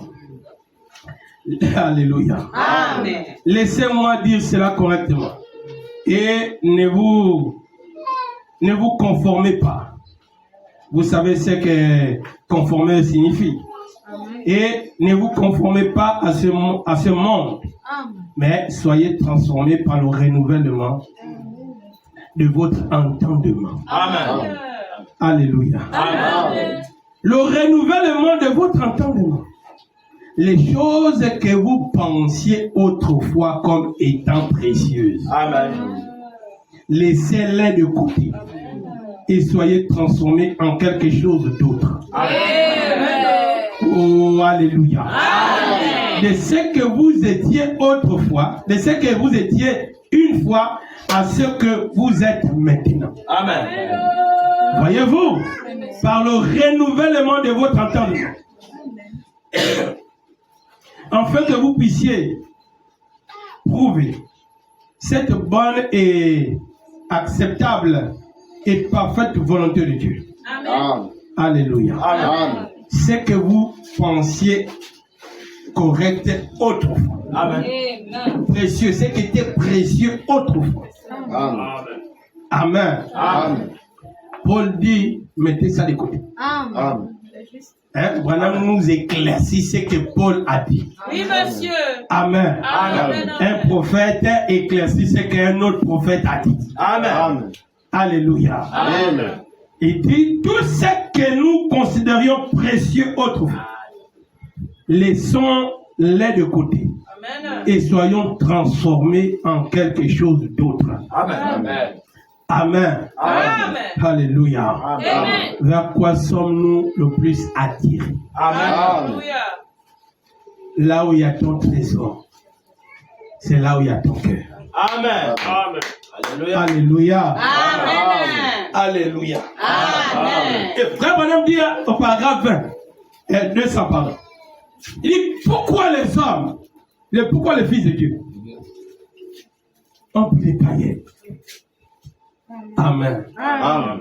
Alléluia. Amen. Laissez-moi dire cela correctement. Et ne vous conformez pas. Vous savez ce que conformer signifie. Et ne vous conformez pas à ce monde. Mais soyez transformés par le renouvellement de votre entendement. Amen. Alléluia. Amen. Le renouvellement de votre entendement. Les choses que vous pensiez autrefois comme étant précieuses. Amen. Laissez-les de côté. Et soyez transformés en quelque chose d'autre. Oh, alléluia. Amen. De ce que vous étiez autrefois, de ce que vous étiez une fois, à ce que vous êtes maintenant. Amen. Voyez-vous, par le renouvellement de votre entendement, afin que vous puissiez prouver cette bonne et acceptable et parfaite volonté de Dieu. Amen. Alléluia. Amen. Ce que vous pensiez correct autrefois. Amen. Précieux, ce qui était précieux autrefois. Amen. Amen. Amen. Paul dit, mettez ça de côté. Amen. Hein? Voilà, nous éclaircis ce que Paul a dit. Oui, monsieur. Amen. Amen. Un prophète éclaircit ce qu'un autre prophète a dit. Amen. Alléluia. Amen. Il dit, tout ce que nous considérions précieux autrefois, laissons-les de côté. Amen. Et soyons transformés en quelque chose d'autre. Amen. Amen. Amen. Alléluia. Amen. Vers quoi sommes-nous le plus attirés? Amen. Alléluia. Là où il y a ton trésor, c'est là où il y a ton cœur. Amen. Amen. Alléluia. Alléluia. Amen. Alléluia. Amen. Et frère Madame dit au paragraphe 20, 200 pardon. Il dit pourquoi les hommes, pourquoi les fils de Dieu ont pris les païens. Amen. Amen.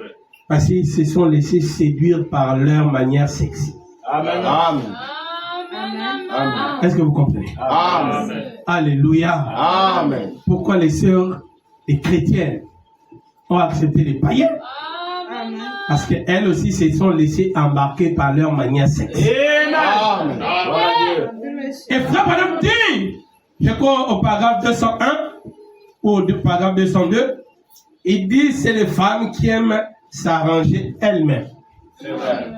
Parce qu'ils se sont laissés séduire par leur manière sexy. Amen. Amen. Est-ce que vous comprenez? Amen. Alléluia. Amen. Pourquoi les sœurs, les chrétiennes, ont accepté les païens? Parce qu'elles aussi se sont laissées embarquer par leur manière sexy. Amen. Amen. Et frère Madame dit, je crois au paragraphe 201 ou au paragraphe 202, il dit c'est les femmes qui aiment s'arranger elles-mêmes. C'est vrai.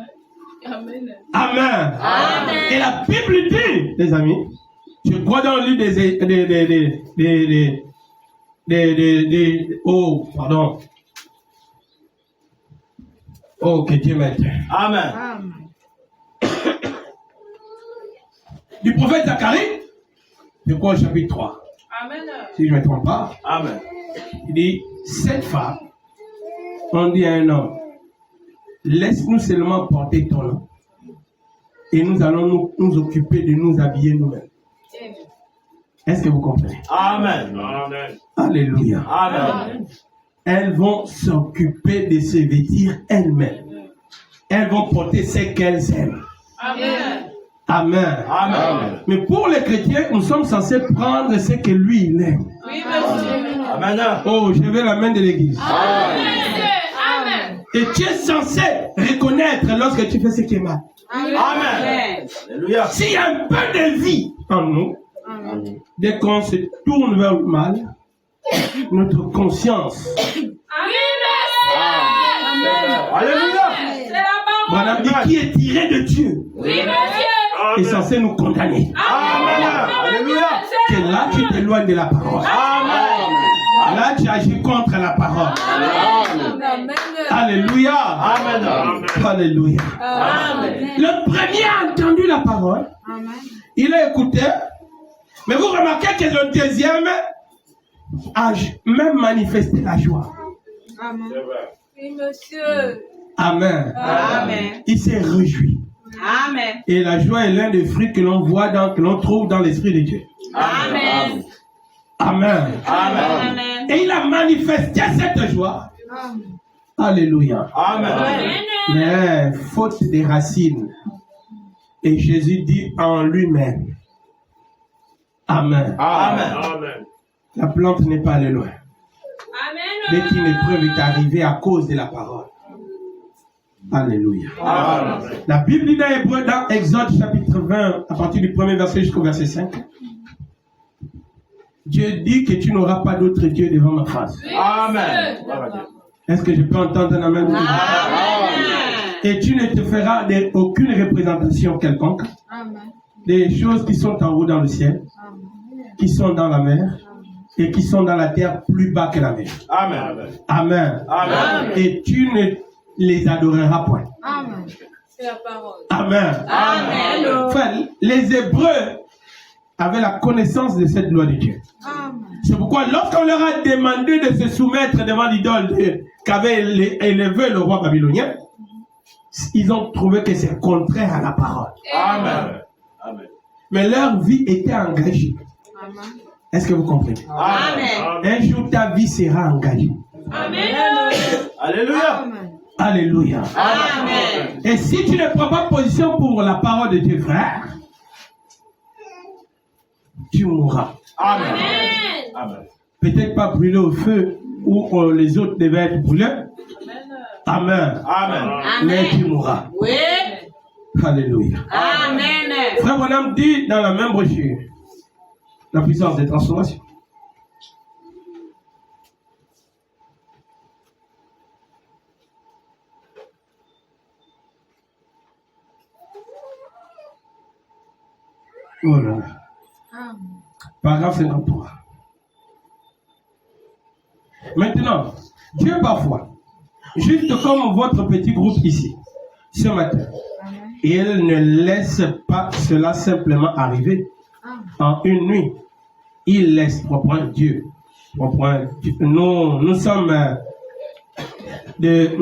Amen. Amen. Et la Bible dit, les amis, je crois dans le livre oh, pardon. Oh, que Dieu m'aide. Amen. Du prophète Zacharie, je crois au chapitre 3, Amen. si je ne me trompe pas. Amen. Il dit, cette femme, on dit à un homme, laisse-nous seulement porter ton nom. Et nous allons nous occuper de nous habiller nous-mêmes. Est-ce que vous comprenez? Amen. Amen. Alléluia. Amen. Elles vont s'occuper de se vêtir elles-mêmes. Elles vont porter ce qu'elles aiment. Amen. Amen. Amen. Mais pour les chrétiens, nous sommes censés prendre ce que lui, il aime. Oui, monsieur. Amen. Oh, je vais la main de l'église. Amen. Et tu es censé reconnaître lorsque tu fais ce qui est mal. Amen. Alléluia. S'il y a un peu de vie en nous, dès qu'on se tourne vers le mal, notre conscience, Alléluia. madame dit, qui est tiré de Dieu, est censé nous condamner. Amen. Alléluia. Que là, tu t'éloignes de la parole. Amen. Là, tu agis contre la parole. Alléluia. Amen. Alléluia. Amen. Le premier a entendu la parole. Il a écouté. Mais vous remarquez que le deuxième a même manifesté la joie. C'est vrai. Oui, monsieur. Amen. Amen. Il s'est réjoui. Amen. Et la joie est l'un des fruits que l'on voit, que l'on trouve dans l'Esprit de Dieu. Amen. Amen. Amen. Amen. Et il a manifesté cette joie. Alléluia. Amen. Mais faute des racines. Et Jésus dit en lui-même, Amen. Amen. Amen. La plante n'est pas allée loin. Amen. Dès qu'une épreuve est arrivée à cause de la parole. Alléluia. Amen. La Bible dit dans Hébreu, dans Exode chapitre 20, à partir du premier verset jusqu'au verset 5. Dieu dit que tu n'auras pas d'autre Dieu devant ma face. Amen. Est-ce que je peux entendre un amen? Amen. Et tu ne te feras aucune représentation quelconque des choses qui sont en haut dans le ciel, qui sont dans la mer et qui sont dans la terre plus bas que la mer. Amen. Amen. Amen. Et tu ne les adoreras point. C'est la parole. Amen. Amen. Enfin, les Hébreux avaient la connaissance de cette loi de Dieu. C'est pourquoi lorsqu'on leur a demandé de se soumettre devant l'idole qu'avait élevé le roi babylonien, ils ont trouvé que c'est contraire à la parole. Amen. Amen. Mais leur vie était engagée. Est-ce que vous comprenez? Amen. Un jour, ta vie sera engagée. Amen. Alléluia. Alléluia. Amen. Et si tu ne prends pas position pour la parole de Dieu, frère, tu mourras. Amen. Amen. Peut-être pas brûlé au feu où les autres devaient être brûlés. Amen. Amen. Mais tu mourras. Oui. Alléluia. Amen. Frère Bonhomme dit dans la même brochure, la puissance des transformations. Oh là là. Paragraphe 53. Maintenant, Dieu parfois, juste comme votre petit groupe ici, ce matin, il ne laisse pas cela simplement arriver en une nuit. Il laisse, Dieu. Nous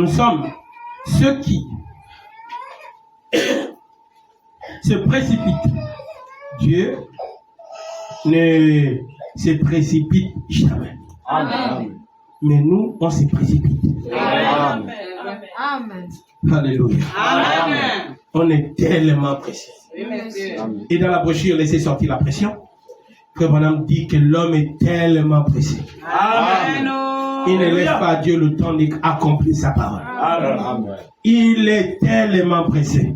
sommes ceux qui se précipitent. Dieu ne se précipite jamais. Amen. Mais nous, on se précipite. Amen. Amen. Alléluia. Amen. On est tellement pressé. Oui, monsieur. Et dans la brochure, laissez sortir la pression. Frère Bonhomme dit que l'homme est tellement pressé. Amen. Il ne laisse pas à Dieu le temps d'accomplir sa parole. Amen. Il est tellement pressé.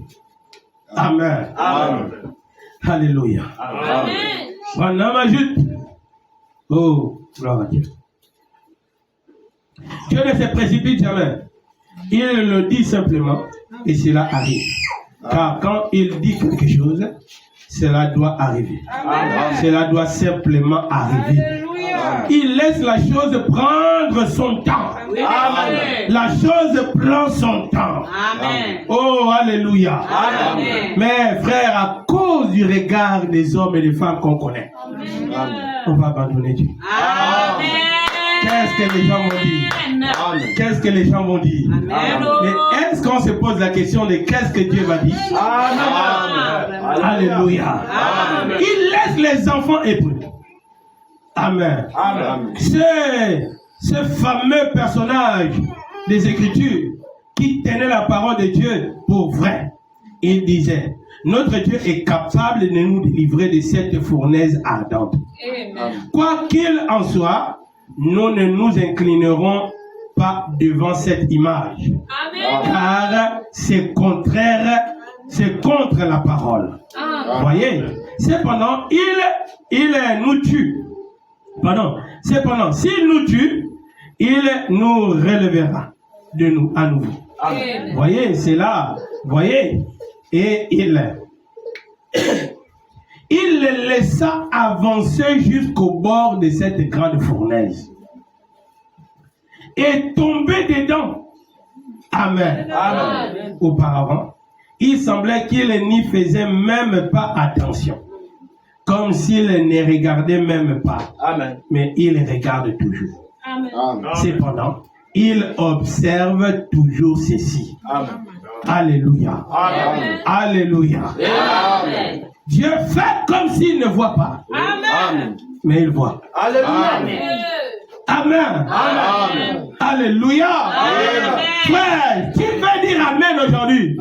Amen. Amen. Alléluia. Amen. Bonhomme ajoute. Oh, gloire à Dieu. Dieu ne se précipite jamais. Il le dit simplement et cela arrive. Car quand il dit quelque chose, cela doit arriver. Amen. Cela doit simplement arriver. Alléluia. Il laisse la chose prendre son temps. Amen. La chose prend son temps. Amen. Oh, alléluia. Amen. Mais frère, à cause du regard des hommes et des femmes qu'on connaît, on va abandonner Dieu. Amen. Qu'est-ce que les gens vont dire? Amen. Qu'est-ce que les gens vont dire? Amen. Mais est-ce qu'on se pose la question de qu'est-ce que Dieu va dire? Amen. Alléluia. Amen. Il laisse les enfants hébreux. Amen. Amen. Ce fameux personnage des Écritures qui tenait la parole de Dieu pour vrai. Il disait, notre Dieu est capable de nous délivrer de cette fournaise ardente. Amen. Quoi qu'il en soit, nous ne nous inclinerons pas devant cette image. Amen. Car c'est contraire, c'est contre la parole. Voyez, cependant, il nous tue. Pardon, cependant, s'il nous tue, il nous relèvera de nous à nouveau. Amen. Voyez, c'est là, voyez, et il le laissa avancer jusqu'au bord de cette grande fournaise et tomber dedans. Amen. Amen. Auparavant, il semblait qu'il n'y faisait même pas attention, comme s'il ne regardait même pas, Amen. mais il regarde toujours. Amen. Amen. Cependant, il observe toujours ceci. Amen. Alléluia. Amen. Alléluia. Amen. Dieu fait comme s'il ne voit pas, Amen. mais il voit. Alléluia. Amen. Amen. Amen. Alléluia. Frère, tu peux dire Amen aujourd'hui.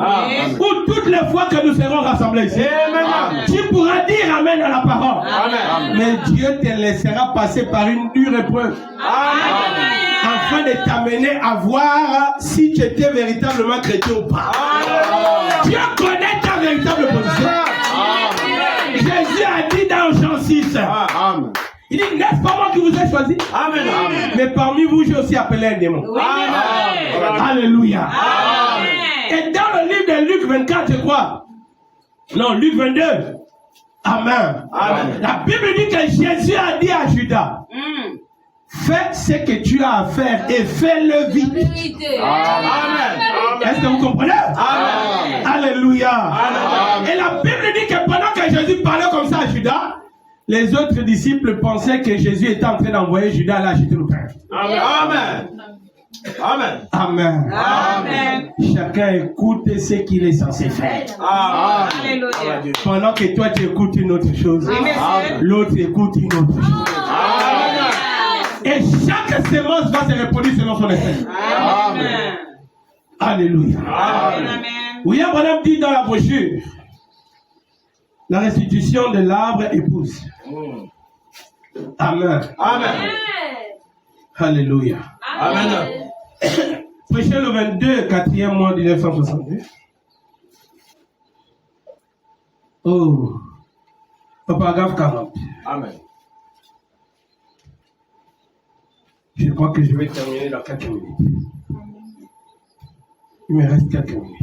Ou toutes les fois que nous serons rassemblés ici. Tu pourras dire Amen à la parole. Mais Dieu te laissera passer par une dure épreuve. Afin de t'amener à voir si tu étais véritablement chrétien ou pas. Dieu connaît ta véritable position. Jésus a dit dans Jean 6. Il dit, n'est-ce pas moi qui vous ai choisi? Amen. Mais parmi vous, j'ai aussi appelé un démon. Alléluia. Et dans le livre de Luc 24, je crois. Non, Luc 22. Amen. La Bible dit que Jésus a dit à Judas, fais ce que tu as à faire et fais-le vite. Est-ce que vous comprenez? Alléluia. Et la Bible dit que pendant que Jésus parlait comme ça à Judas, les autres disciples pensaient que Jésus était en train d'envoyer Judas à acheter le pain. Amen. Chacun écoute ce qu'il est censé faire. Pendant que toi tu écoutes une autre chose, l'autre écoute une autre chose. Et chaque sémence va se reproduire selon son effet. Alléluia. William Branham dit dans la brochure, la restitution de l'arbre épouse. Amen. Alléluia. Prêché le 22, 4e mois 1962. Oh. Paragraphe 40. Je crois que je vais terminer dans quelques minutes. Il me reste quelques minutes.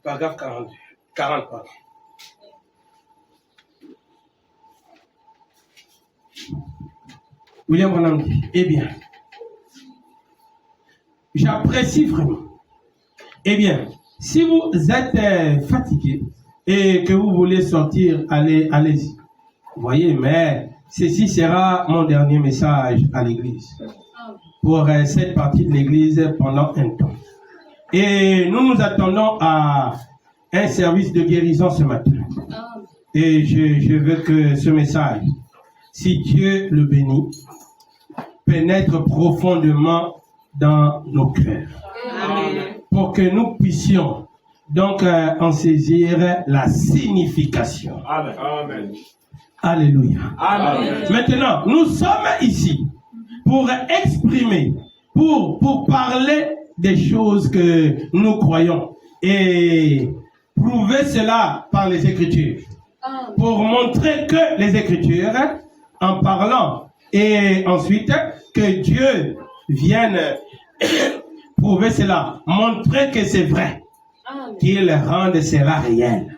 Paragraphe 40, pardon. William Branham dit, eh bien, j'apprécie vraiment. Eh bien, si vous êtes fatigué et que vous voulez sortir, allez-y. Vous voyez, mais ceci sera mon dernier message à l'église. Pour cette partie de l'église pendant un temps. Et nous nous attendons à un service de guérison ce matin. Et je veux que ce message, si Dieu le bénit, pénètre profondément dans nos cœurs. Pour que nous puissions donc en saisir la signification. Alléluia. Maintenant, nous sommes ici pour exprimer, pour parler des choses que nous croyons et prouver cela par les Écritures. Pour montrer que les Écritures, en parlant, et ensuite que Dieu vienne prouver cela, montrer que c'est vrai, qu'il rende cela réel.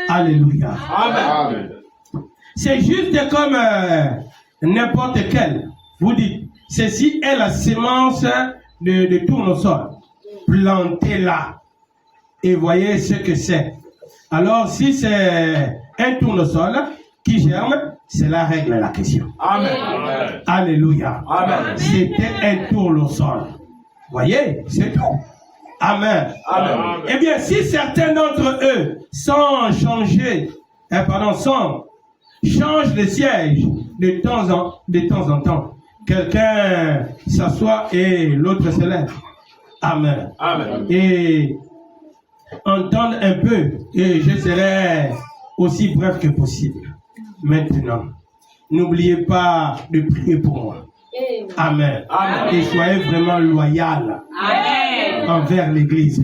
Alléluia. C'est juste comme n'importe quel. Vous dites, ceci est la sémence de tournesol. Plantez-la. Et voyez ce que c'est. Alors, si c'est un tournesol qui germe, cela règle la question. Alléluia. C'était un tournesol. Voyez, c'est tout. Amen. Eh bien, si certains d'entre eux changent de siège de temps en temps, quelqu'un s'assoit et l'autre se lève. Amen. Et entendre un peu, et je serai aussi bref que possible. Maintenant, n'oubliez pas de prier pour moi. Amen. Et soyez vraiment loyal envers l'église.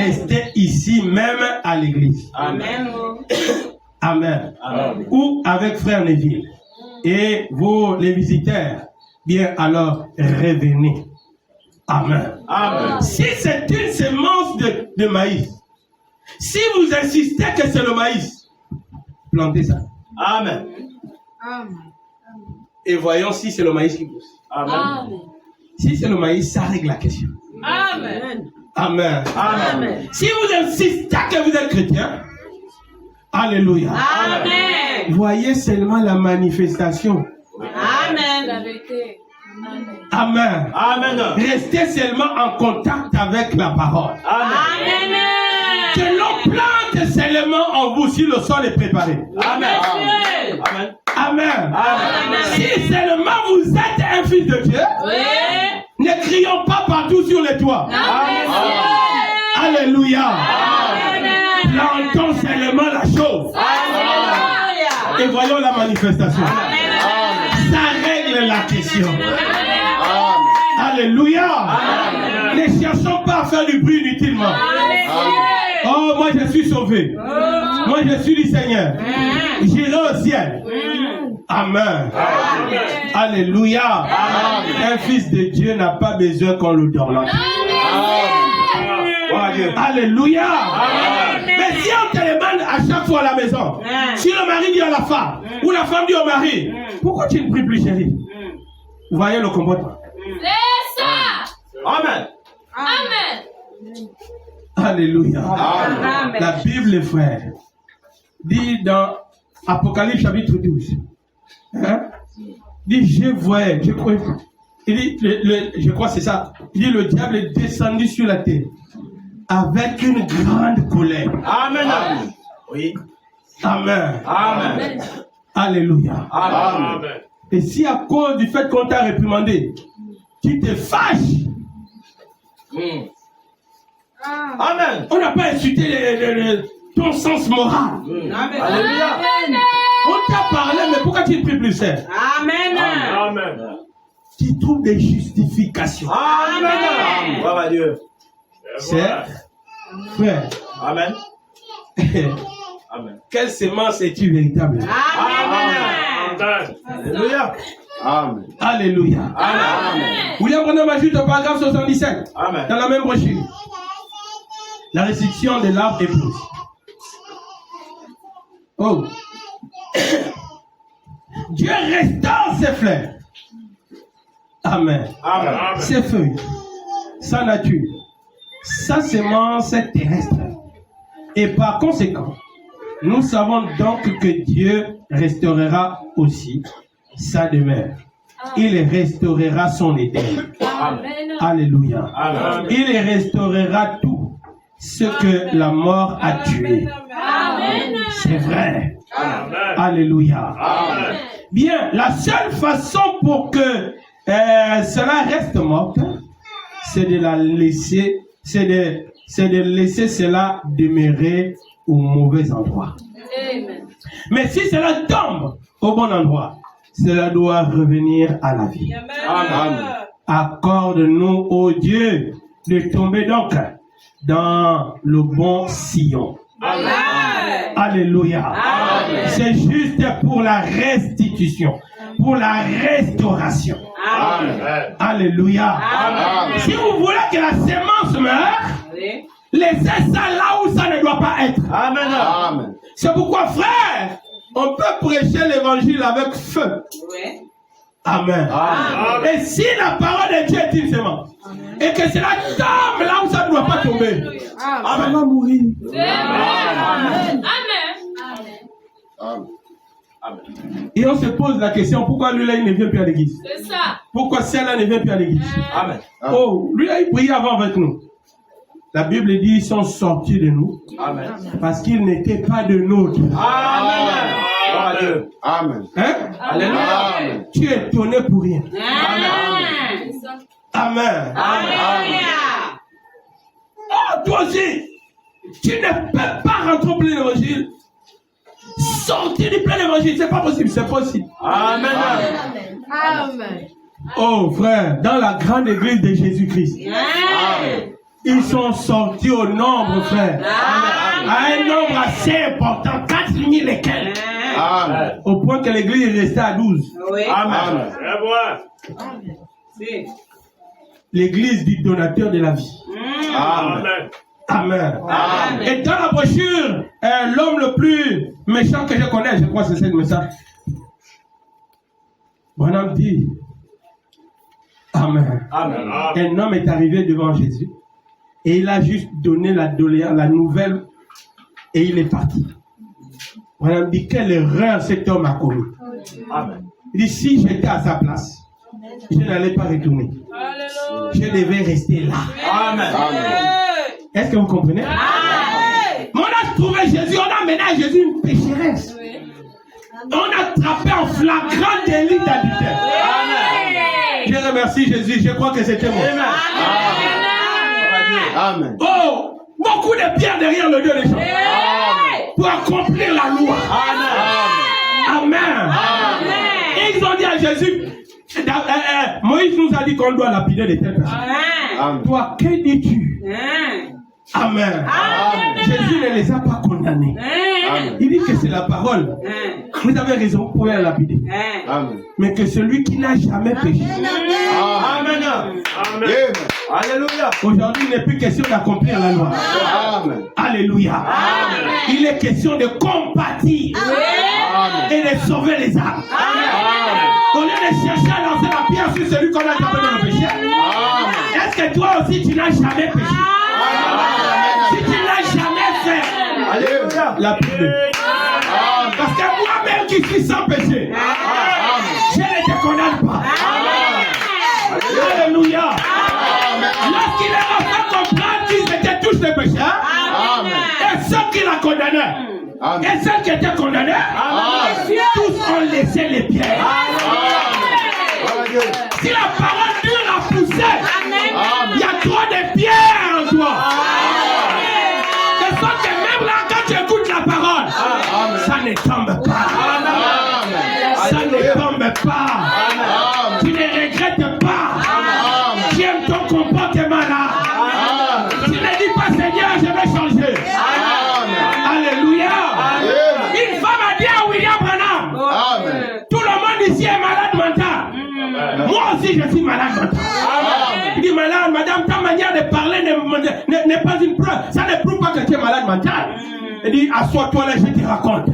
Restez ici même à l'église. Amen. Ou avec frère Neville. Et vous, les visiteurs, bien alors revenez. Amen. Si c'est une semence de maïs, si vous insistez que c'est le maïs, plantez ça. Amen. Et voyons si c'est le maïs qui pousse. Si c'est le maïs, ça règle la question. Amen. Si vous insistez que vous êtes chrétien, alléluia. Voyez seulement la manifestation. Amen. Amen. Restez seulement en contact avec la parole. Amen. Que l'on plante seulement en vous si le sol est préparé. Amen. Amen. Amen. Amen. Si seulement vous êtes un fils de Dieu, ne crions pas partout sur les toits. Alléluia. Plantons seulement la chose. Et voyons la manifestation. Ça règle la question. Alléluia. Ne cherchons pas à faire du bruit inutilement. Oh, moi je suis sauvé. Moi je suis du Seigneur. J'irai au ciel. Amen. Alléluia. Un fils de Dieu n'a pas besoin qu'on le donne. Alléluia. Mais si on te demande à chaque fois à la maison, si le mari dit à la femme, ou la femme dit au mari, pourquoi tu ne pries plus, chérie? Vous voyez le comportement. C'est ça. Amen. Amen. Alléluia. Amen. La Bible, frère, dit dans Apocalypse chapitre 12, dit, je voyais, je crois, il dit, je crois que c'est ça, il dit, le diable est descendu sur la terre avec une grande colère. Amen. Oui. Amen. Amen. Alléluia. Amen. Et si à cause du fait qu'on t'a réprimandé, tu te fâches, Amen. on n'a pas insulté ton sens moral. Alléluia. On t'a parlé, mais pourquoi tu ne pries plus, sœur? Amen. Tu trouves des justifications. Amen. Gloire à Dieu. Sœur, frère, Amen. Amen. quelle semence es-tu véritablement? Amen. Alléluia. Amen. Alléluia. Amen. William Branham ajoute au paragraphe 77, Amen. dans la même brochure, la restriction de l'arbre épouse. Oh. Dieu restaure ses fleurs. Amen. Amen. Ses feuilles, sa nature, sa semence terrestre. Et par conséquent, nous savons donc que Dieu restaurera aussi sa demeure. Il restaurera son Éden. Amen. Alléluia. Amen. Il restaurera tout ce que la mort a tué. Amen. C'est vrai. Amen. Alléluia. Amen. Bien, la seule façon pour que cela reste morte, c'est de la laisser, c'est de laisser cela demeurer au mauvais endroit. Amen. Mais si cela tombe au bon endroit, cela doit revenir à la vie. Amen. Accorde-nous, ô Dieu, de tomber donc dans le bon sillon. Amen. Alléluia. Amen. C'est juste pour la restitution, pour la restauration. Amen. Alléluia. Amen. Si vous voulez que la semence meure, laissez ça là où ça ne doit pas être. Amen. Amen. C'est pourquoi, frère, on peut prêcher l'évangile avec feu. Amen. Amen. Et si la parole de Dieu est une semence, et que cela tombe là où ça ne doit pas tomber, ça va mourir. Amen. Amen. Et on se pose la question, pourquoi lui là il ne vient plus à l'église? C'est ça. Pourquoi celle-là ne vient plus à l'église? Amen. Oh, lui là il priait avant avec nous. La Bible dit ils sont sortis de nous Amen. parce qu'ils n'étaient pas de nôtres. Amen. Gloire à Dieu. Amen. Hein? Alléluia. Tu es étonné pour rien. Amen. C'est ça. Amen. Amen. Oh, toi aussi, tu ne peux pas rentrer au plein évangile. Sortir du plein évangile, c'est pas possible, c'est possible. Amen. Amen. Oh frère, dans la grande église de Jésus-Christ, Amen. ils sont sortis au nombre, frère. À un nombre assez important, 4000 et quelques. Amen. Au point que l'église est restée à 12. Amen. L'église du donateur de la vie. Amen. Amen. Amen. Et dans la brochure, l'homme le plus méchant que je connais, je crois que c'est ce message. Bonhomme dit, Amen. Amen. Un homme est arrivé devant Jésus et il a juste donné la nouvelle et il est parti. Bonhomme dit, quelle erreur cet homme a commis. Amen. Il dit, si j'étais à sa place, je n'allais pas retourner. Je devais rester là. Amen. Est-ce que vous comprenez? On a trouvé Jésus, on a mené à Jésus une pécheresse. On a attrapé en flagrant délit d'adultère. Je remercie Jésus, je crois que c'était moi. Amen. Oh, beaucoup de pierres derrière le Dieu des gens. Pour accomplir la loi. Amen. Et ils ont dit à Jésus, Moïse nous a dit qu'on doit lapider de telles personnes. Toi, que dis-tu? Amen. Jésus ne les a pas condamnés. Il dit que c'est la parole. Vous avez raison, vous pouvez la lapider. Mais que celui qui n'a jamais péché. Amen. Alléluia. Aujourd'hui, il n'est plus question d'accomplir la loi. Alléluia. Il est question de compatir et de sauver les âmes. Au lieu de chercher à lancer la pierre sur celui qu'on a attrapé dans le péché. Est-ce que toi aussi tu n'as jamais péché? Si tu n'as jamais fait, Alléluia. la pluie. Parce que moi-même qui suis sans péché, je ne te condamne pas. Alléluia. Lorsqu'il leur a fait comprendre qu'ils étaient tous des pécheurs, et ceux qui la condamnaient, et ceux qui étaient condamnés, tous ont laissé les pierres. Si la parole dure à pousser, il y a trop de pierres en toi. De sorte que même là, quand tu écoutes la parole, ça ne tombe pas. Ça ne tombe pas. Tu ne regrettes pas. Tu aimes ton comportement là. Tu ne dis pas, Seigneur, je vais changer. Alléluia. Une femme a dit à William Branham, tout le monde ici est malade mental. Moi aussi, je suis malade mental. Il dit, madame, ta manière de parler n'est pas une preuve. Ça ne prouve pas que tu es malade mental. Il dit, assois-toi là, je te raconte.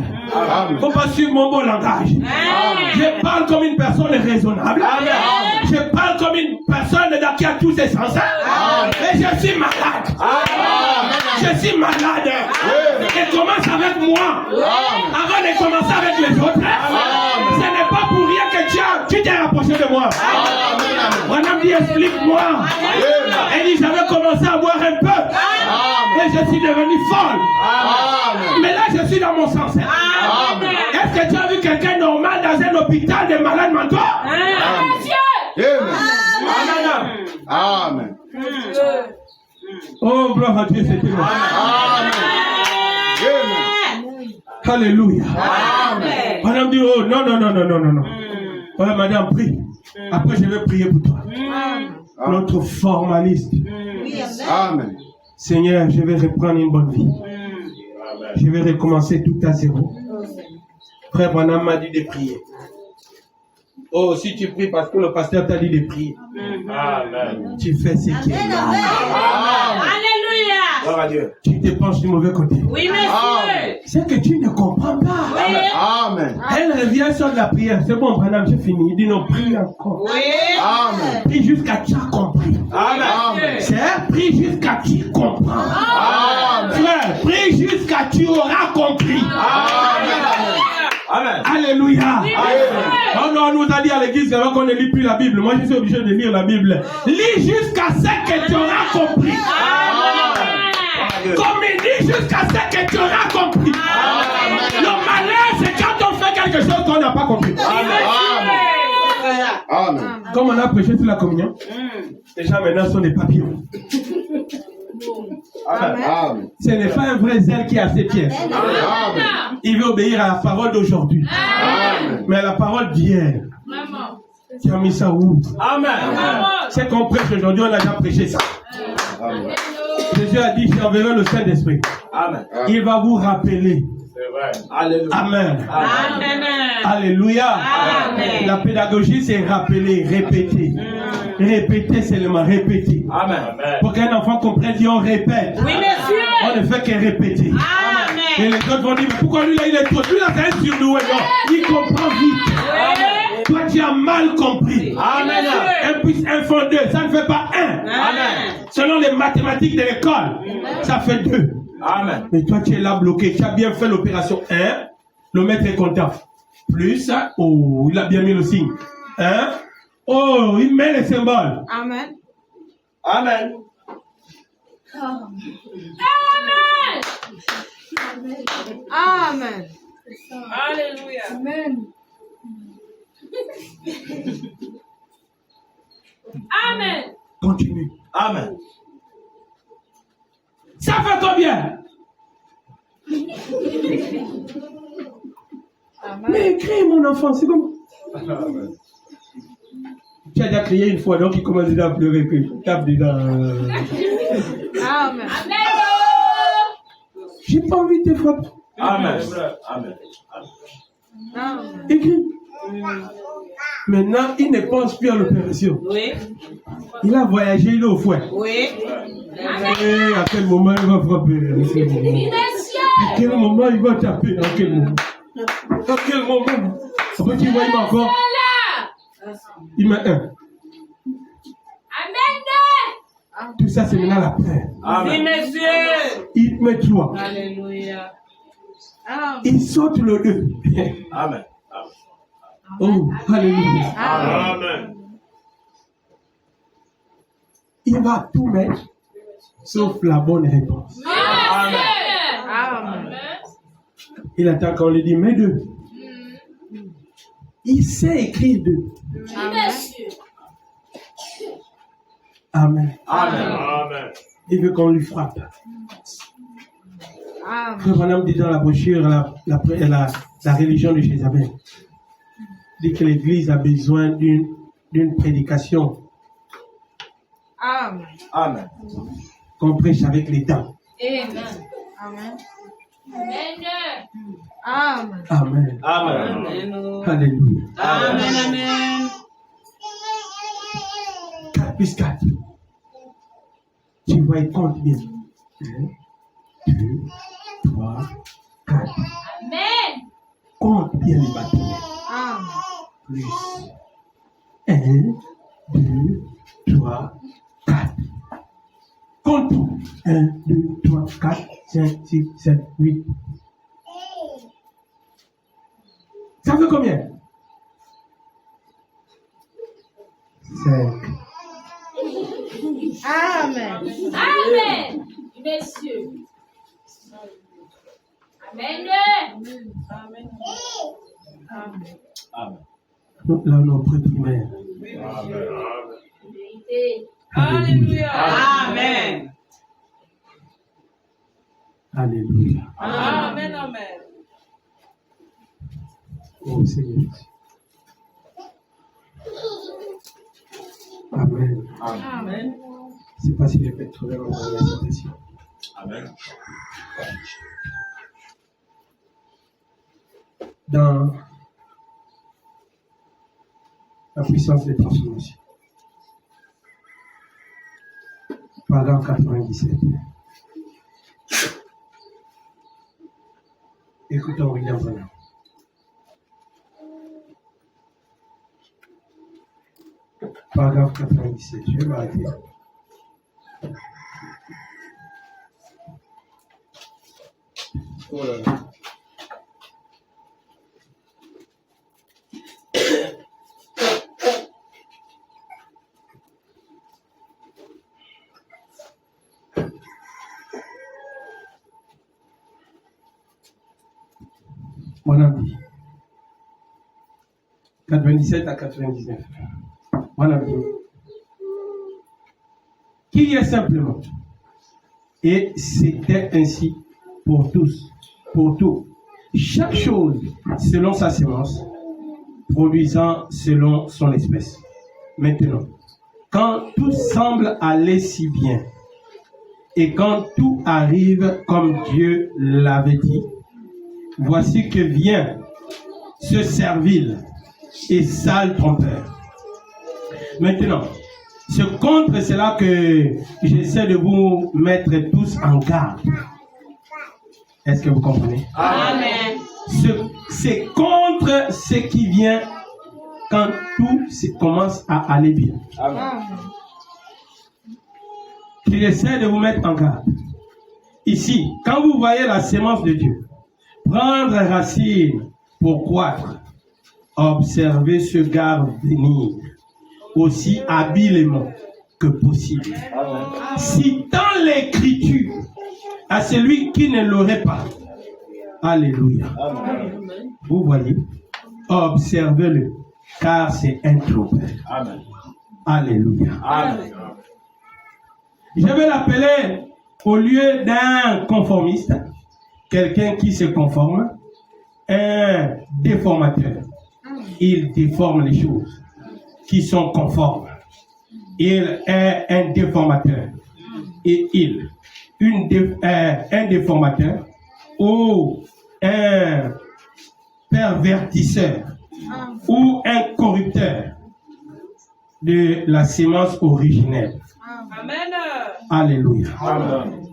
Il ne faut pas suivre mon bon langage. Je parle comme une personne raisonnable. Je parle comme une personne qui a tous ses sens. Mais je suis malade. Je suis malade. Et commence avec moi. Avant de commencer avec les autres. Ce n'est pas pour rien que tu t'es rapproché de moi. Madame dit, explique-moi. Elle dit, j'avais commencé à boire un peu. Et je suis devenu folle. Mais là, je suis dans mon sens. Est-ce que tu as vu quelqu'un normal dans un hôpital de malades mentaux? Amen. Oh, gloire à Dieu, c'était moi. Alléluia. Madame dit, oh, non. Voilà, madame, prie. Après, je vais prier pour toi. Notre formaliste. Amen. Seigneur, je vais reprendre une bonne vie. Je vais recommencer tout à zéro. Frère Branham m'a dit de prier. Oh, si tu pries parce que le pasteur t'a dit de prier, tu fais ce qui est là. Alléluia. Gloire à Dieu. Tu te penches du mauvais côté. Oui, monsieur. C'est que tu ne comprends pas. Amen. Elle revient sur la prière. C'est bon, Branham, j'ai fini. Il dit non, prie encore. Amen. Prie jusqu'à tu as compris. Amen. C'est prie jusqu'à tu comprends. Amen. Frère, prie jusqu'à tu auras compris. Amen. Alléluia. On nous a dit à l'église qu'on ne lit plus la Bible. Moi, je suis obligé de lire la Bible. Lis jusqu'à ce que tu auras compris. Comme il dit, jusqu'à ce que tu auras compris. Le malheur, c'est quand on fait quelque chose qu'on n'a pas compris. Amen. Comme on a prêché sur la communion, les gens maintenant sont des papillons. Amen. Ce n'est pas un vrai zèle qui a ses pieds. Amen. Il veut obéir à la parole d'aujourd'hui. Amen. Mais à la parole d'hier, tu as mis ça où? Amen. C'est qu'on prêche aujourd'hui, on a déjà prêché ça. Amen. Jésus a dit, j'enverrai le Saint-Esprit. Amen. Il va vous rappeler. C'est vrai. Alléluia. Amen. Amen. Alléluia. Amen. La pédagogie, c'est rappeler, répéter. Répéter seulement, répéter. Amen. Pour qu'un enfant comprenne, dit on répète. Oui, monsieur. On ne fait que répéter. Et Amen. les autres vont dire, mais pourquoi lui là, il est trop. Lui là, c'est un surdoué. Non, il comprend vite. Toi, tu as mal compris. Amen. 1 plus 1 font 2. Ça ne fait pas 1. Amen. Selon les mathématiques de l'école, ça fait 2. Amen. Mais toi, tu es là bloqué. Tu as bien fait l'opération 1. Le maître est content. Plus, oh, il a bien mis le signe. 1 Oh, il met les symboles. Amen. Amen. Amen. Alléluia. Amen. Amen. Continue. Amen. Ça fait combien? Mais écris, mon enfant, c'est comment? Amen. Tu as déjà crié une fois, donc il commence déjà à pleurer, puis il tape dedans. Amen. J'ai pas envie de te frapper. Amen. Amen. Amen. Écris. Maintenant, il ne pense plus à l'opération. Oui. Il a voyagé, il est au fouet. Oui. Et à quel moment il va frapper? À quel moment il va taper? À quel moment? À quel moment? Après qu'il voit, il met encore. Il met un. Tout ça, c'est maintenant la paix. Oui, Amen. monsieur. Il met 3. Alléluia. Amen. Il saute le 2. Amen. Oh, alléluia. Amen. Il va tout mettre, sauf la bonne réponse. Amen. Il attend qu'on lui dise, mets 2. Il sait écrire 2. Amen. Amen. Amen. Amen. Il veut qu'on lui frappe. Amen. Frère Branham dit dans la brochure la religion de Jézabel, dit que l'Église a besoin d'une prédication Amen. Amen. qu'on prêche avec les dents. Amen. Amen. Amen. Amen. Alléluia. Amen. Amen. 4 plus 4. Tu vois, il compte bien. 1, 2, 3, 4. Amen. Compte bien les bâtons. Amen. Plus 1, 2, 3, 4. Compte. 1, 2, 3, 4, 5, 6, 7, 8. Ça fait combien? 5. Amen. Amen. Messieurs. Amen. Amen. Amen. Donc là, on est au pré-primaire. Vérité. Alléluia. Amen. Alléluia. Amen. Amen. Oh Seigneur. Amen. Amen. Je ne sais pas si je peux trouver dans la citation. Amen. Dans la puissance des transformations. Paragraphe 97. Écoutons William Branham. Paragraphe 97. Je vais m'arrêter. Oh là là. Mon ami. 97 à 99. Mon ami. Qu'il y ait simplement. Et c'était ainsi pour tous, pour tout. Chaque chose selon sa sémence, produisant selon son espèce. Maintenant, quand tout semble aller si bien, et quand tout arrive comme Dieu l'avait dit, voici que vient ce servile et sale trompeur. Maintenant, c'est contre cela que j'essaie de vous mettre tous en garde. Est-ce que vous comprenez? Amen. C'est contre ce qui vient quand tout commence à aller bien. Amen. J'essaie de vous mettre en garde. Ici, quand vous voyez la sémence de Dieu prendre racine pour croître, observez ce gars venir aussi habilement que possible. Citant l'écriture à celui qui ne l'aurait pas. Alléluia. Vous voyez, observez-le, car c'est un trompeur. Alléluia. Je vais l'appeler, au lieu d'un conformiste, quelqu'un qui se conforme, un déformateur. Il déforme les choses qui sont conformes. Il est un déformateur. Et un déformateur ou un pervertisseur ou un corrupteur de la sémence originelle. Amen. Alléluia. Amen.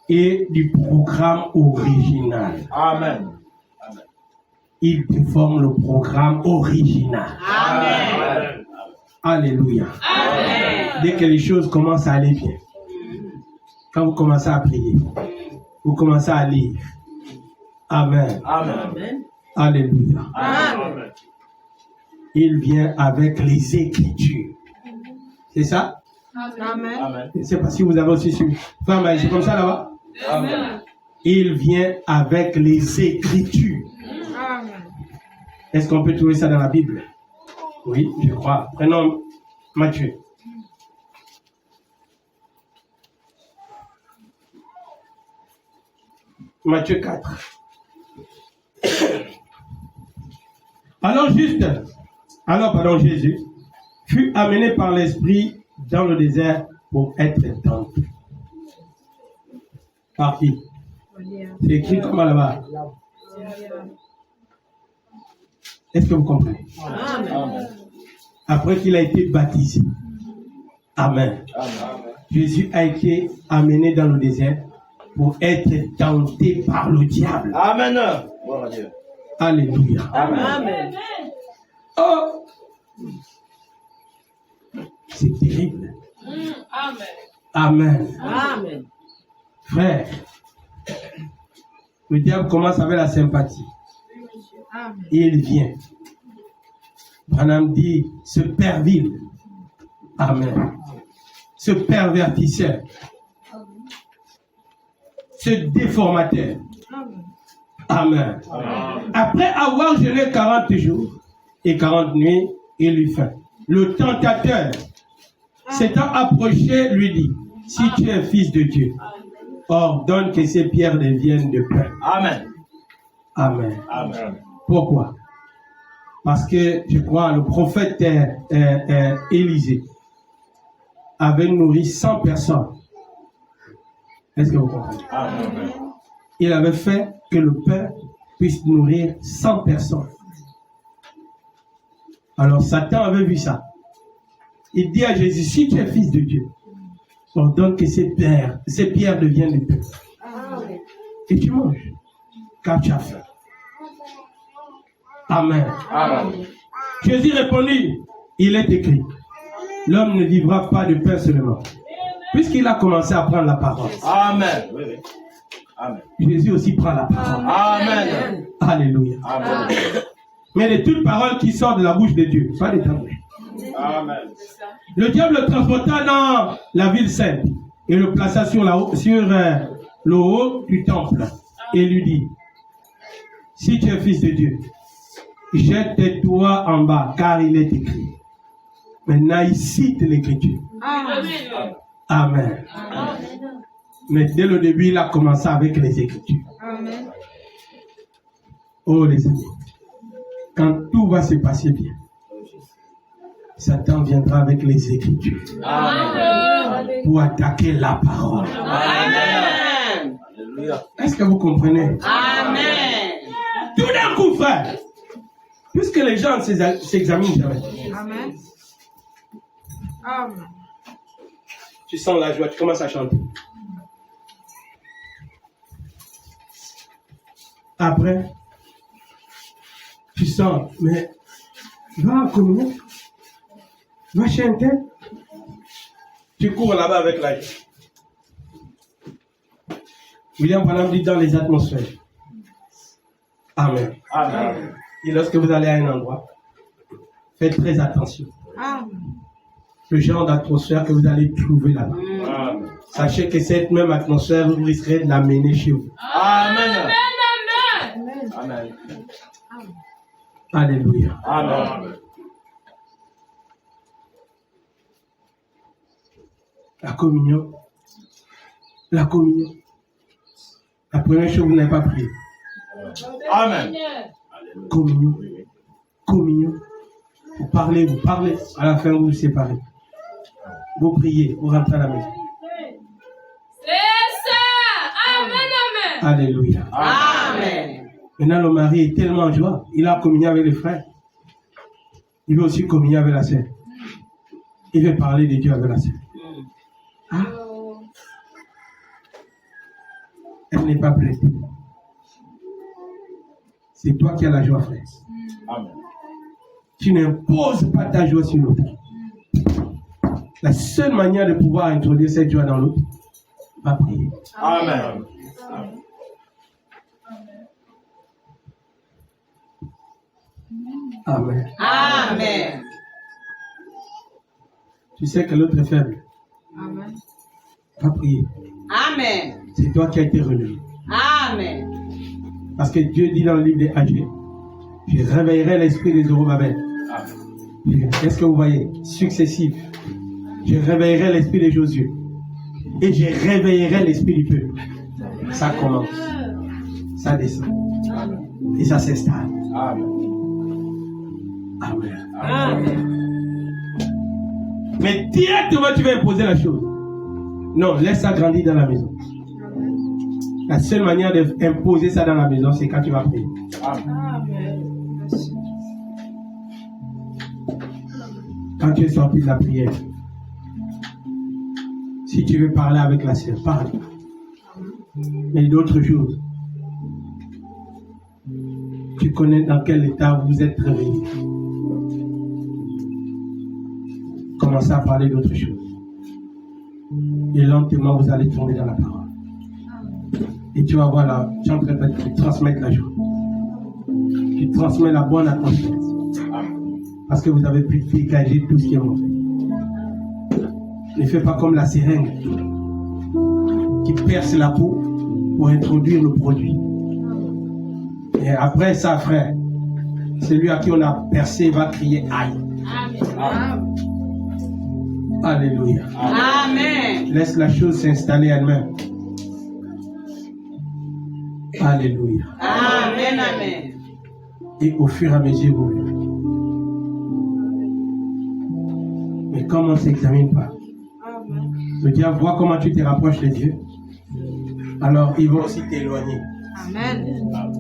Et du programme original. Amen. Il déforme le programme original. Amen. Alléluia. Amen. Dès que les choses commencent à aller bien, quand vous commencez à prier, vous commencez à lire. Amen. Amen. Alléluia. Amen. Il vient avec les Écritures. C'est ça? Amen. Amen. Je ne sais pas si vous avez aussi su. Femme, c'est comme ça là-bas? Amen. Il vient avec les Écritures. Amen. Est-ce qu'on peut trouver ça dans la Bible? Oui, je crois. Prenons Matthieu. Matthieu 4. Alors Jésus fut amené par l'Esprit dans le désert pour être tenté. Par qui? C'est écrit comment là-bas? Est-ce que vous comprenez? Amen. Après qu'il a été baptisé. Amen. Jésus a été amené dans le désert pour être tenté par le diable. Amen. Gloire à Dieu. Alléluia. Amen. Oh! C'est terrible. Amen. Amen. Amen. Frère, le diable commence avec la sympathie. Amen. Et il vient. Branham dit, ce perville. Amen. Ce pervertisseur. Ce déformateur. Amen. Après avoir jeûné 40 jours et 40 nuits, il eut faim. Le tentateur, s'étant approché, lui dit, si tu es fils de Dieu, ordonne que ces pierres deviennent de pain. Amen. Amen. Amen. Pourquoi? Parce que, je crois, le prophète Élisée avait nourri 100 personnes. Est-ce que vous comprenez? Amen. Il avait fait que le pain puisse nourrir 100 personnes. Alors Satan avait vu ça. Il dit à Jésus, si tu es fils de Dieu, ordonne que ces pierres deviennent du pain. Et tu manges, car tu as faim. Amen. Amen. Jésus répondit, il est écrit, l'homme ne vivra pas de pain seulement. Puisqu'il a commencé à prendre la parole. Amen. Oui, oui. Amen. Jésus aussi prend la parole. Amen. Alléluia. Amen. Mais de toute parole qui sort de la bouche de Dieu, pas de ta bouche. Amen. Le diable le transporta dans la ville sainte et le plaça sur le haut du temple et lui dit, si tu es fils de Dieu, jette-toi en bas, car il est écrit. Maintenant, il cite l'écriture. Amen. Mais dès le début, il a commencé avec les écritures. Amen. Oh les amis, quand tout va se passer bien, Satan viendra avec les écritures Amen. pour attaquer la parole. Amen. Alléluia. Est-ce que vous comprenez? Amen. Tout d'un coup, frère, puisque les gens ne s'examinent jamais, Amen. Amen. tu sens la joie, tu commences à chanter. Après, tu sens, mais va à communion, va chanter. Tu cours là-bas avec la joie. William Branham dit dans les atmosphères. Amen. Amen. Et lorsque vous allez à un endroit, faites très attention. Amen. le genre d'atmosphère que vous allez trouver là-bas. Amen. Sachez que cette même atmosphère, vous risquerez de l'amener chez vous. Amen. Amen. Amen. Alléluia. Amen. La communion. La communion. La première chose, vous n'avez pas prié. Amen. Communion. Communion. Vous parlez. À la fin, vous vous séparez. Vous priez, vous rentrez à la maison. C'est ça. Amen, amen. Alléluia. Amen. Maintenant, le mari est tellement en joie. Il a communié avec les frères. Il veut aussi communier avec la sœur. Il veut parler de Dieu avec la sœur. Ah. Elle n'est pas prête. C'est toi qui as la joie, frère. Amen. Tu n'imposes pas ta joie sur l'autre. La seule manière de pouvoir introduire cette joie dans l'autre, va prier. Amen. Amen. Amen. Tu sais que l'autre est faible. Amen. Va prier. Amen. C'est toi qui as été relevé. Amen. Parce que Dieu dit dans le livre des Agés, je réveillerai l'esprit des Zorobabel. Qu'est-ce que vous voyez? Successif. Je réveillerai l'esprit de Josué. Et je réveillerai l'esprit du peuple. Ça commence. Ça descend. Et ça s'installe. Amen. Amen. Amen. Mais directement, tu vas imposer la chose. Non, laisse ça grandir dans la maison. La seule manière d'imposer ça dans la maison, c'est quand tu vas prier. Amen. Quand tu es sorti de la prière, si tu veux parler avec la sœur, parle. Mais d'autres choses, tu connais dans quel état vous êtes réveillé. Commencez à parler d'autres choses. Et lentement, vous allez tomber dans la parole. Et tu vas voir là, tu es en train de transmettre la joie. Tu transmets la bonne atmosphère. Parce que vous avez pu dégager tout ce qui est mauvais. Ne fais pas comme la seringue qui perce la peau pour introduire le produit. Et après ça, frère, celui à qui on a percé va crier aïe. Amen. Alléluia. Amen. Laisse la chose s'installer elle-même. Alléluia. Amen. Amen. Et au fur et à mesure, vous verrez. Mais comme on ne s'examine pas, le diable voit comment tu te rapproches de Dieu, alors il va aussi t'éloigner. Amen.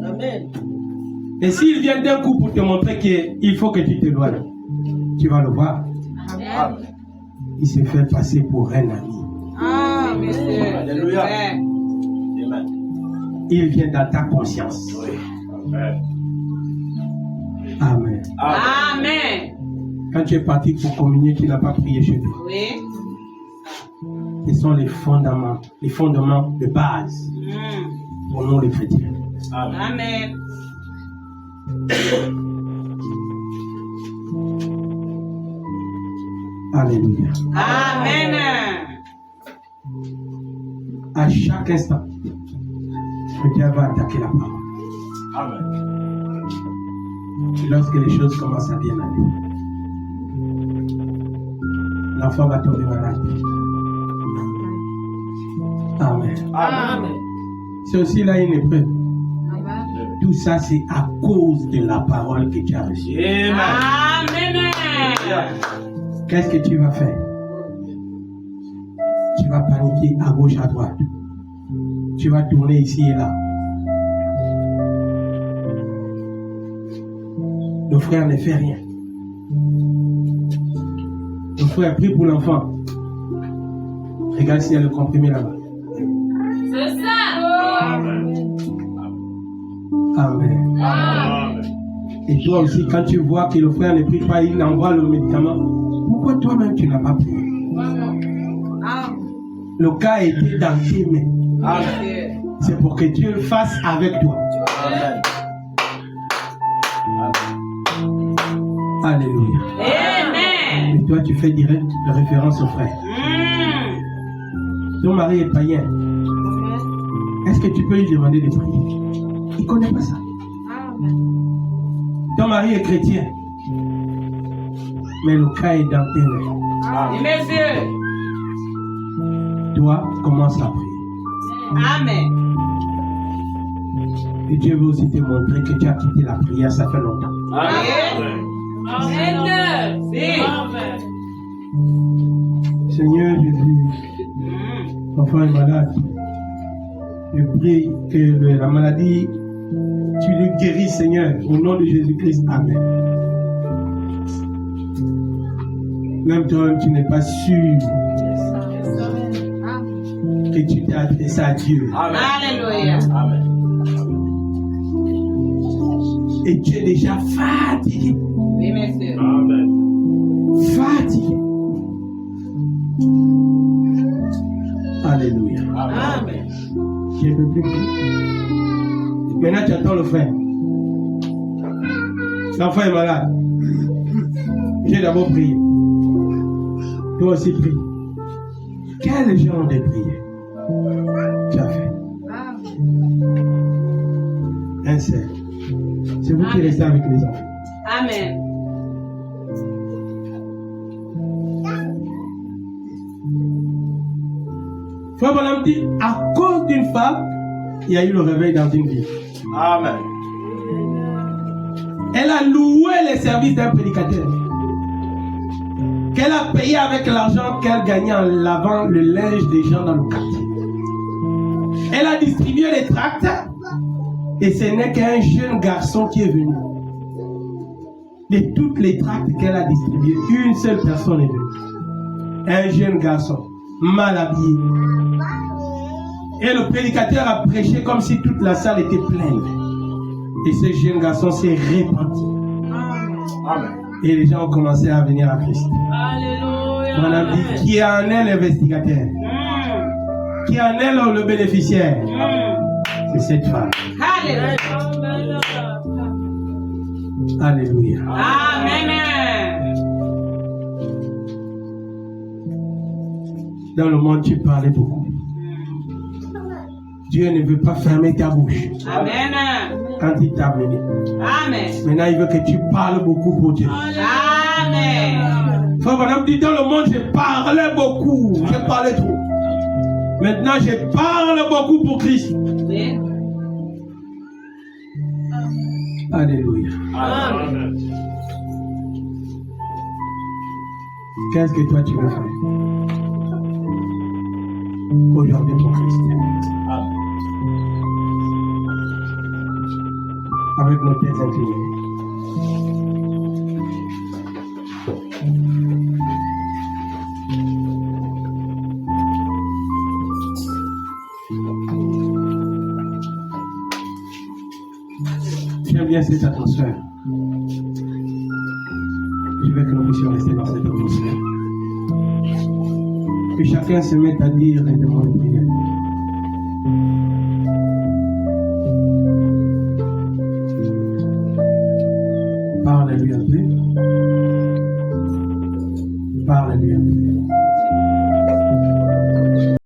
Amen. Et s'il vient d'un coup pour te montrer qu'il faut que tu t'éloignes, tu vas le voir. Amen. Il s'est fait passer pour un ami. Amen. Alléluia. Amen. Amen. Il vient dans ta conscience. Amen. Amen. Amen. Quand tu es parti pour communier, tu n'as pas prié chez toi. Oui. Ce sont les fondements de base pour nous les chrétiens. Amen. Alléluia. Amen. À chaque instant, le diable va attaquer la parole. Amen. Lorsque les choses commencent à bien aller, l'enfant va tomber malade. Amen. Amen. C'est aussi là une épreuve. Amen. Tout ça, c'est à cause de la parole que tu as reçue. Amen. Amen. Qu'est-ce que tu vas faire? Tu vas paniquer à gauche, à droite. Tu vas tourner ici et là. Le frère ne fait rien. Le frère prie pour l'enfant. Regarde s'il y a le comprimé là-bas. C'est ça. Amen. Amen. Amen. Et toi aussi, quand tu vois que le frère ne prie pas, il envoie le médicament. Pourquoi toi-même tu n'as pas prié? Le cas était dans tes mains. Amen. C'est pour que Dieu le fasse avec toi. Amen. Alléluia. Amen. Mais toi, tu fais direct référence au frère. Ton mari est païen. Est-ce que tu peux lui demander de prier? Il ne connaît pas ça. Ton mari est chrétien. Mais le cas est dans tes mains. Messieurs. Toi, commence à prier. Amen. Et Dieu veut aussi te montrer que tu as quitté la prière, ça fait longtemps. Amen. Amen. Seigneur Jésus, l'enfant est malade. Je prie que la maladie, tu le guéris, Seigneur, au nom de Jésus-Christ. Amen. Même toi, tu n'es pas sûr que tu t'es adressé à Dieu. Amen. Alléluia. Amen. Et tu es déjà fatigué. Oui, messieurs. Amen. Fatigué. Alléluia. Amen. Je ne peux plus prier. Maintenant, tu attends le frère. L'enfant est malade. J'ai d'abord prié. Toi aussi prie. Quel genre de prière tu as fait? Un seul. C'est vous qui restez avec les enfants. Amen. Frère Bonhomme dit, à cause d'une femme, il y a eu le réveil dans une vie. Amen. Elle a loué les services d'un prédicateur. Qu'elle a payé avec l'argent qu'elle gagnait en lavant le linge des gens dans le quartier. Elle a distribué les tracts et ce n'est qu'un jeune garçon qui est venu. De toutes les tracts qu'elle a distribuées, une seule personne est venue. Un jeune garçon, mal habillé. Et le prédicateur a prêché comme si toute la salle était pleine. Et ce jeune garçon s'est répandu. Amen. Et les gens ont commencé à venir à Christ. Alléluia. On a dit, qui en est l'investigateur? Qui en est le bénéficiaire? C'est cette femme. Alléluia. Alléluia. Amen. Dans le monde, tu parlais beaucoup. Dieu ne veut pas fermer ta bouche Amen. quand il t'a amené. Amen. Maintenant, il veut que tu parles beaucoup pour Dieu. Amen. Frère Madame dit, dans le monde, je parlais beaucoup. Je parlais trop. Maintenant, je parle beaucoup pour Christ. Oui. Alléluia. Amen. Qu'est-ce que toi, tu veux faire aujourd'hui pour Christ? Avec nos têtes inclinées. J'aime bien cette atmosphère. Je veux que nous puissions rester dans cette atmosphère. Que chacun se mette à dire les demandes de prière. Parle-lui un peu. Parle-lui un peu.